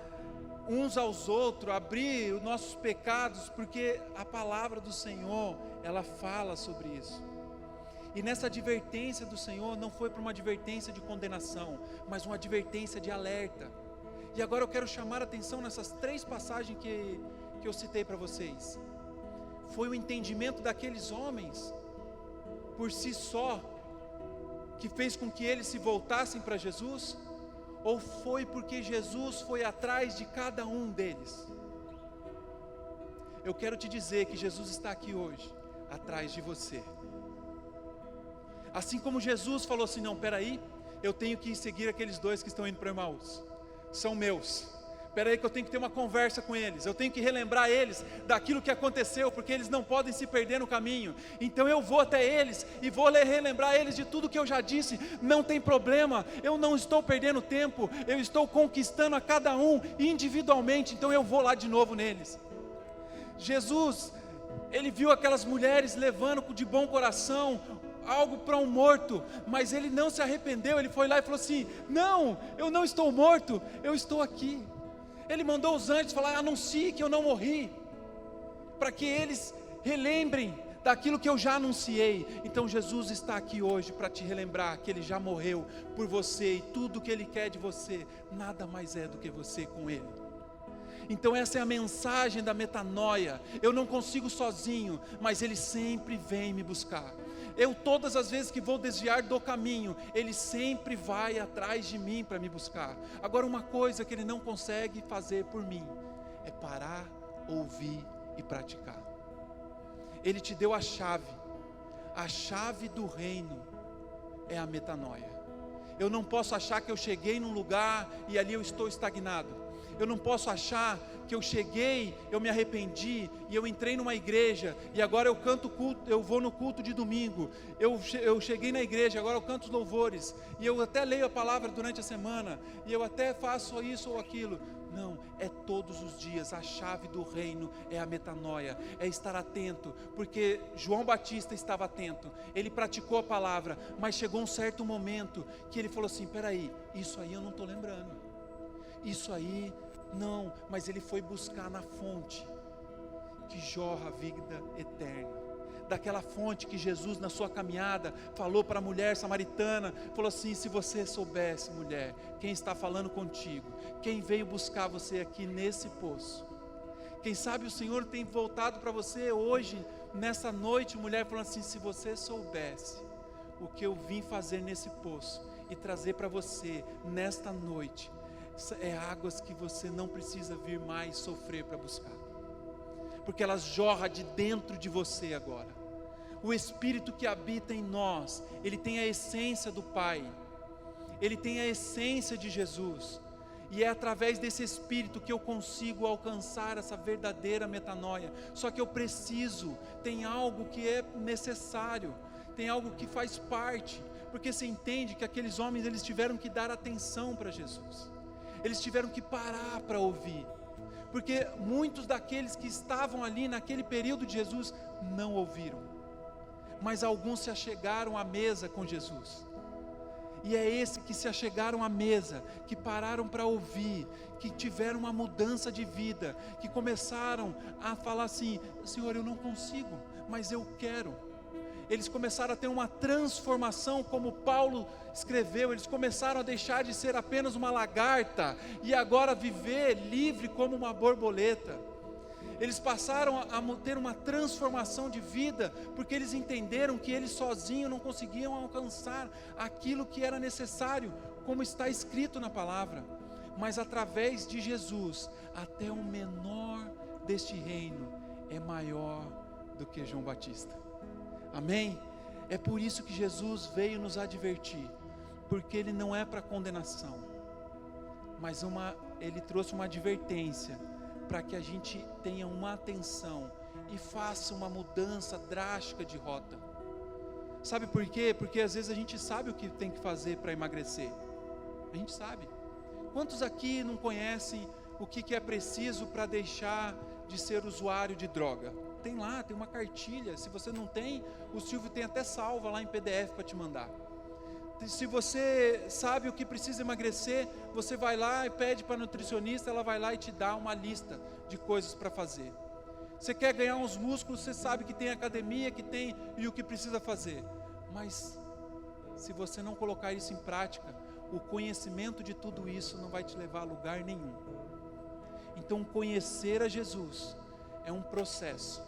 uns aos outros, abrir os nossos pecados, porque a palavra do Senhor, ela fala sobre isso. E nessa advertência do Senhor, não foi para uma advertência de condenação, mas uma advertência de alerta. E agora eu quero chamar a atenção nessas 3 passagens que eu citei para vocês. Foi o entendimento daqueles homens, por si só, que fez com que eles se voltassem para Jesus? Ou foi porque Jesus foi atrás de cada um deles? Eu quero te dizer que Jesus está aqui hoje, atrás de você. Assim como Jesus falou assim, não, peraí, eu tenho que seguir aqueles dois que estão indo para Emaús, são meus. Espera aí que eu tenho que ter uma conversa com eles, eu tenho que relembrar eles daquilo que aconteceu, porque eles não podem se perder no caminho. Então eu vou até eles e vou relembrar eles de tudo que eu já disse. Não tem problema, eu não estou perdendo tempo, eu estou conquistando a cada um individualmente, então eu vou lá de novo neles. Jesus, ele viu aquelas mulheres levando de bom coração algo para um morto, mas ele não se arrependeu, ele foi lá e falou assim, não, eu não estou morto, eu estou aqui. Ele mandou os anjos falar, anuncie que eu não morri, para que eles relembrem daquilo que eu já anunciei. Então Jesus está aqui hoje para te relembrar que Ele já morreu por você, e tudo que Ele quer de você, nada mais é do que você com Ele. Então essa é a mensagem da metanoia. Eu não consigo sozinho, mas Ele sempre vem me buscar. Eu todas as vezes que vou desviar do caminho, Ele sempre vai atrás de mim para me buscar. Agora uma coisa que Ele não consegue fazer por mim, é parar, ouvir e praticar. Ele te deu a chave do reino é a metanoia. Eu não posso achar que eu cheguei num lugar e ali eu estou estagnado. Eu não posso achar que eu cheguei, eu me arrependi e eu entrei numa igreja e agora eu canto culto, eu vou no culto de domingo. Eu cheguei na igreja, agora eu canto os louvores e eu até leio a palavra durante a semana e eu até faço isso ou aquilo. Não, é todos os dias. A chave do reino é a metanoia, é estar atento, porque João Batista estava atento, ele praticou a palavra, mas chegou um certo momento que ele falou assim, peraí, isso aí eu não estou lembrando, isso aí não, mas ele foi buscar na fonte que jorra a vida eterna, daquela fonte que Jesus na sua caminhada falou para a mulher samaritana, falou assim, se você soubesse, mulher, quem está falando contigo, quem veio buscar você aqui nesse poço, quem sabe o Senhor tem voltado para você hoje, nessa noite, mulher, falando assim, se você soubesse o que eu vim fazer nesse poço, e trazer para você, nesta noite, é águas que você não precisa vir mais sofrer para buscar, porque elas jorram de dentro de você agora. O Espírito que habita em nós, ele tem a essência do Pai, ele tem a essência de Jesus, e é através desse Espírito que eu consigo alcançar essa verdadeira metanoia. Só que eu preciso, tem algo que é necessário, tem algo que faz parte, porque você entende que aqueles homens, eles tiveram que dar atenção para Jesus, eles tiveram que parar para ouvir, porque muitos daqueles que estavam ali naquele período de Jesus, não ouviram, mas alguns se achegaram à mesa com Jesus, e é esse que se achegaram à mesa, que pararam para ouvir, que tiveram uma mudança de vida, que começaram a falar assim, Senhor, eu não consigo, mas eu quero. Eles começaram a ter uma transformação, como Paulo escreveu, eles começaram a deixar de ser apenas uma lagarta, e agora viver livre como uma borboleta. Eles passaram a ter uma transformação de vida, porque eles entenderam que eles sozinhos não conseguiam alcançar aquilo que era necessário, como está escrito na palavra, mas através de Jesus, até o menor deste reino é maior do que João Batista. Amém? É por isso que Jesus veio nos advertir, porque Ele não é para condenação, mas Ele trouxe uma advertência, para que a gente tenha uma atenção e faça uma mudança drástica de rota. Sabe por quê? Porque às vezes a gente sabe o que tem que fazer para emagrecer, a gente sabe. Quantos aqui não conhecem o que é preciso para deixar de ser usuário de droga? Tem lá, tem uma cartilha. Se você não tem, o Silvio tem até salva lá em PDF para te mandar. Se você sabe o que precisa emagrecer, você vai lá e pede para a nutricionista, ela vai lá e te dá uma lista de coisas para fazer. Você quer ganhar uns músculos, você sabe que tem academia, que tem e o que precisa fazer. Mas se você não colocar isso em prática, o conhecimento de tudo isso não vai te levar a lugar nenhum. Então conhecer a Jesus é um processo,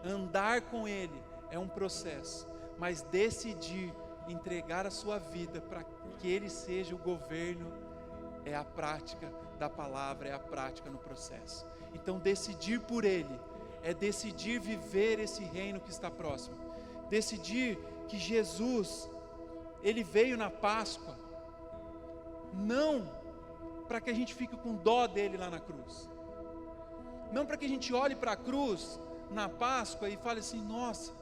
andar com Ele é um processo, mas decidir entregar a sua vida para que Ele seja o governo, é a prática da palavra, é a prática no processo. Então decidir por Ele, é decidir viver esse reino que está próximo, decidir que Jesus, Ele veio na Páscoa, não para que a gente fique com dó dele lá na cruz, não para que a gente olhe para a cruz na Páscoa e fale assim, nossa,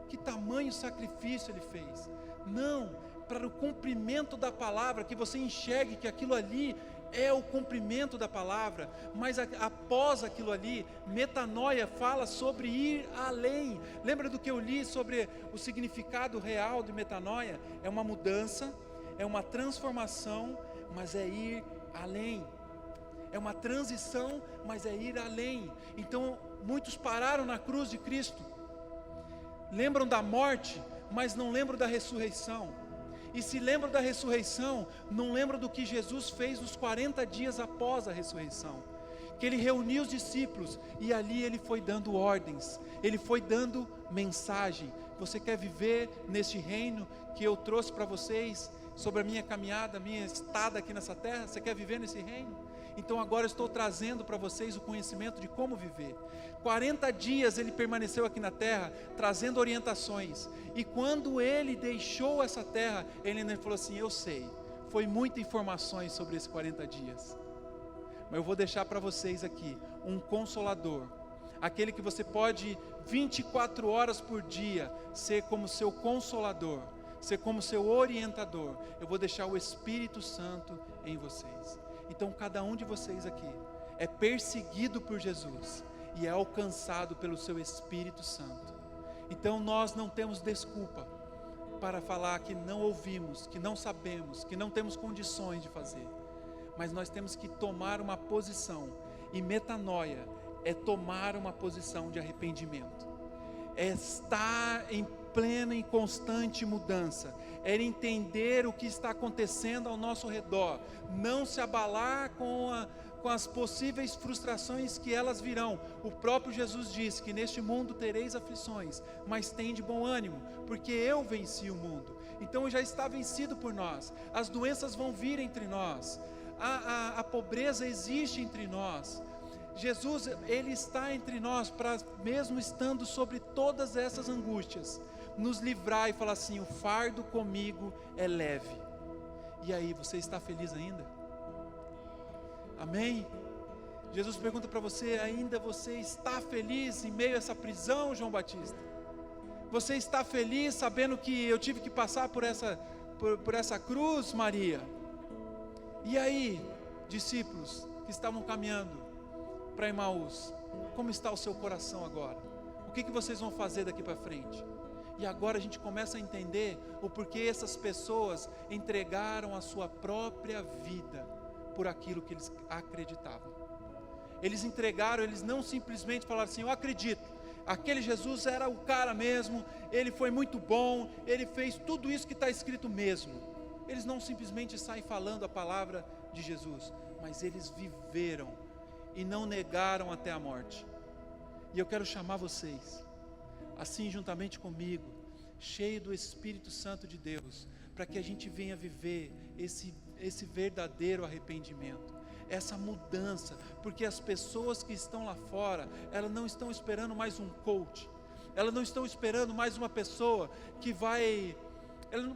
que tamanho sacrifício Ele fez. Não, para o cumprimento da palavra, que você enxergue que aquilo ali é o cumprimento da palavra, mas após aquilo ali, metanoia fala sobre ir além. Lembra do que eu li sobre o significado real de metanoia? É uma mudança, é uma transformação, mas é ir além. É uma transição, mas é ir além. Então, muitos pararam na cruz de Cristo, lembram da morte, mas não lembram da ressurreição. E se lembram da ressurreição, não lembram do que Jesus fez nos 40 dias após a ressurreição. Que Ele reuniu os discípulos e ali Ele foi dando ordens, Ele foi dando mensagem. Você quer viver neste reino que eu trouxe para vocês, sobre a minha caminhada, a minha estada aqui nessa terra? Você quer viver nesse reino? Então agora eu estou trazendo para vocês o conhecimento de como viver. 40 dias Ele permaneceu aqui na terra, trazendo orientações. E quando Ele deixou essa terra, Ele ainda falou assim, eu sei, foi muitas informações sobre esses 40 dias. Mas eu vou deixar para vocês aqui, um consolador. Aquele que você pode, 24 horas por dia, ser como seu consolador, ser como seu orientador. Eu vou deixar o Espírito Santo em vocês. Então cada um de vocês aqui é perseguido por Jesus e é alcançado pelo seu Espírito Santo. Então nós não temos desculpa para falar que não ouvimos, que não sabemos, que não temos condições de fazer. Mas nós temos que tomar uma posição, e metanoia é tomar uma posição de arrependimento, é estar em plena e constante mudança, é entender o que está acontecendo ao nosso redor, não se abalar com as possíveis frustrações que elas virão. O próprio Jesus disse que neste mundo tereis aflições, mas tem de bom ânimo, porque eu venci o mundo. Então já está vencido por nós. As doenças vão vir entre nós, a pobreza existe entre nós. Jesus, Ele está entre nós, para mesmo estando sobre todas essas angústias, nos livrar e falar assim, o fardo comigo é leve. E aí, você está feliz ainda? Amém? Jesus pergunta para você, ainda você está feliz em meio a essa prisão, João Batista? Você está feliz sabendo que eu tive que passar por essa cruz, Maria? E aí, discípulos que estavam caminhando para Emaús, como está o seu coração agora? O que vocês vão fazer daqui para frente? E agora a gente começa a entender o porquê essas pessoas entregaram a sua própria vida por aquilo que eles acreditavam. Eles entregaram, eles não simplesmente falaram assim, eu acredito, aquele Jesus era o cara mesmo, ele foi muito bom, ele fez tudo isso que está escrito mesmo. Eles não simplesmente saem falando a palavra de Jesus, mas eles viveram e não negaram até a morte. E eu quero chamar vocês, assim juntamente comigo, cheio do Espírito Santo de Deus, para que a gente venha viver esse verdadeiro arrependimento, essa mudança, porque as pessoas que estão lá fora, elas não estão esperando mais um coach, elas não estão esperando mais uma pessoa que vai,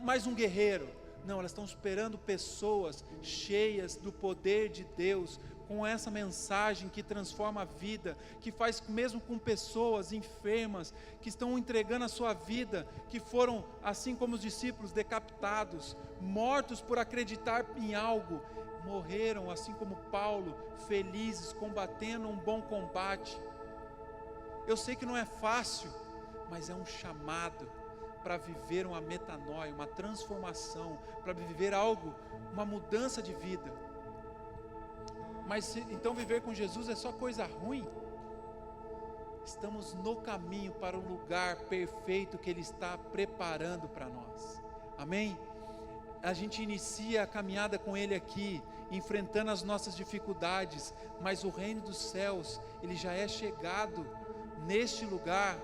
mais um guerreiro, não, elas estão esperando pessoas cheias do poder de Deus, com essa mensagem que transforma a vida, que faz mesmo com pessoas enfermas, que estão entregando a sua vida, que foram, assim como os discípulos, decapitados, mortos por acreditar em algo, morreram, assim como Paulo, felizes, combatendo um bom combate. Eu sei que não é fácil, mas é um chamado para viver uma metanoia, uma transformação, para viver algo, uma mudança de vida. Mas então viver com Jesus é só coisa ruim? Estamos no caminho para o lugar perfeito que Ele está preparando para nós. Amém? A gente inicia a caminhada com Ele aqui, enfrentando as nossas dificuldades, mas o reino dos céus, ele já é chegado neste lugar,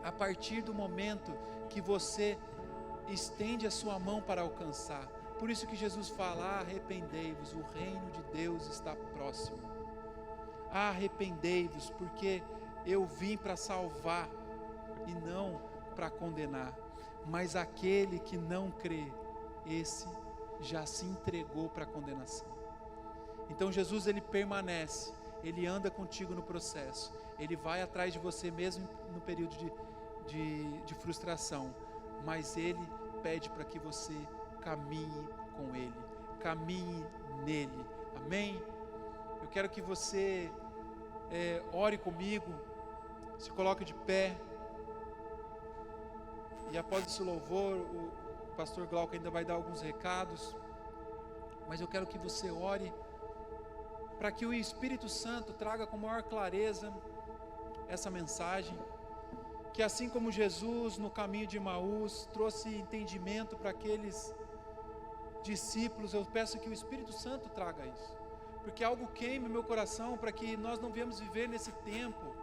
a partir do momento que você estende a sua mão para alcançar. Por isso que Jesus fala: arrependei-vos, o reino de Deus está próximo. Arrependei-vos, porque eu vim para salvar e não para condenar. Mas aquele que não crê, esse já se entregou para a condenação. Então Jesus, ele permanece, ele anda contigo no processo, ele vai atrás de você mesmo no período de frustração, mas ele pede para que você caminhe com ele, caminhe nele. Amém? Eu quero que você ore comigo, se coloque de pé, e após esse louvor, o pastor Glauco ainda vai dar alguns recados, mas eu quero que você ore para que o Espírito Santo traga com maior clareza essa mensagem, que assim como Jesus no caminho de Emaús trouxe entendimento para aqueles discípulos, eu peço que o Espírito Santo traga isso, porque algo queime meu coração para que nós não venhamos viver nesse tempo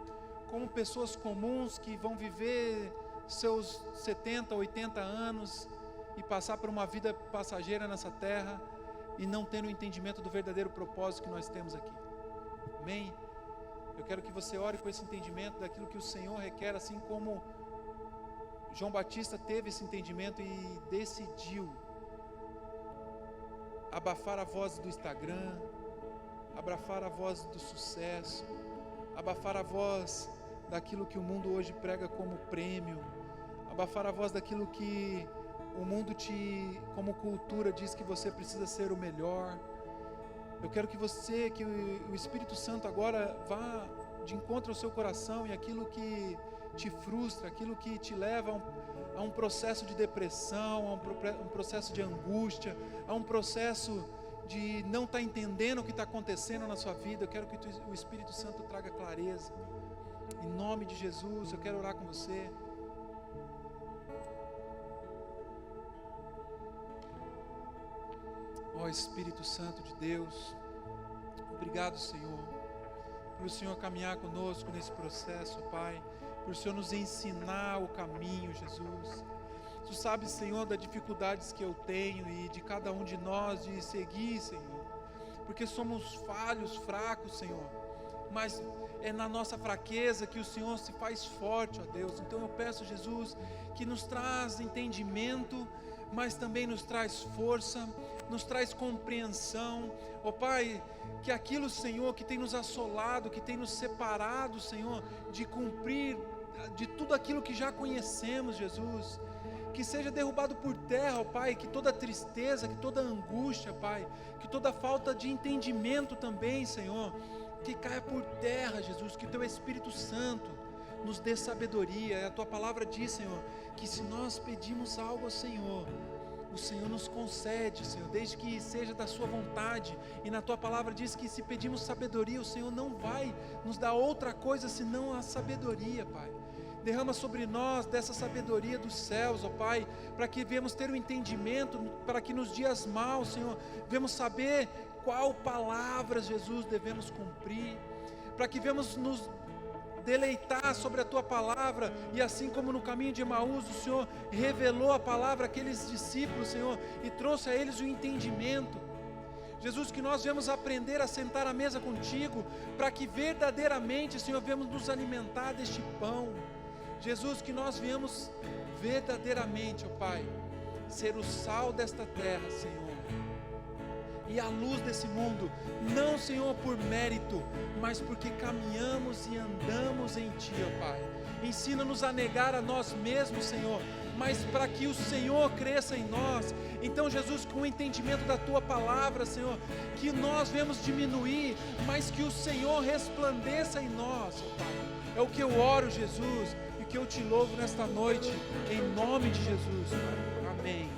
como pessoas comuns que vão viver seus 70, 80 anos e passar por uma vida passageira nessa terra e não tendo o entendimento do verdadeiro propósito que nós temos aqui. Amém? Eu quero que você ore com esse entendimento daquilo que o Senhor requer, assim como João Batista teve esse entendimento e decidiu abafar a voz do Instagram, abafar a voz do sucesso, abafar a voz daquilo que o mundo hoje prega como prêmio, abafar a voz daquilo que o mundo como cultura diz que você precisa ser o melhor. Eu quero que o Espírito Santo agora vá de encontro ao seu coração e aquilo que te frustra, aquilo que te leva a um processo de depressão, a um processo de angústia, a um processo de não estar entendendo o que está acontecendo na sua vida. Eu quero que o Espírito Santo traga clareza. Em nome de Jesus, eu quero orar com você. Ó Espírito Santo de Deus, obrigado, Senhor, por o Senhor caminhar conosco nesse processo, Pai, por o Senhor nos ensinar o caminho, Jesus. Tu sabes, Senhor, das dificuldades que eu tenho e de cada um de nós de seguir, Senhor, porque somos falhos, fracos, Senhor, mas é na nossa fraqueza que o Senhor se faz forte, ó Deus. Então eu peço, Jesus, que nos traz entendimento, mas também nos traz força, nos traz compreensão, ó Pai, que aquilo, Senhor, que tem nos assolado, que tem nos separado, Senhor, de cumprir de tudo aquilo que já conhecemos, Jesus, que seja derrubado por terra, ó Pai, que toda tristeza, que toda angústia, Pai, que toda falta de entendimento também, Senhor, que caia por terra, Jesus, que o Teu Espírito Santo nos dê sabedoria. A Tua palavra diz, Senhor, que se nós pedimos algo ao Senhor, o Senhor nos concede, Senhor, desde que seja da Sua vontade. E na Tua palavra diz que se pedimos sabedoria, o Senhor não vai nos dar outra coisa senão a sabedoria, Pai. Derrama sobre nós dessa sabedoria dos céus, ó Pai, para que venhamos ter o entendimento, para que nos dias maus, Senhor, venhamos saber qual palavra, Jesus, devemos cumprir, para que venhamos nos deleitar sobre a Tua palavra, e assim como no caminho de Emaús o Senhor revelou a palavra àqueles discípulos, Senhor, e trouxe a eles o entendimento, Jesus, que nós venhamos aprender a sentar à mesa contigo, para que verdadeiramente, Senhor, venhamos nos alimentar deste pão, Jesus, que nós venhamos verdadeiramente, ó Pai, ser o sal desta terra, Senhor, e a luz desse mundo, não, Senhor, por mérito, mas porque caminhamos e andamos em Ti, ó Pai. Ensina-nos a negar a nós mesmos, Senhor, mas para que o Senhor cresça em nós. Então, Jesus, com o entendimento da Tua palavra, Senhor, que nós venhamos diminuir, mas que o Senhor resplandeça em nós, ó Pai. É o que eu oro, Jesus, e que eu Te louvo nesta noite, em nome de Jesus, Pai. Amém.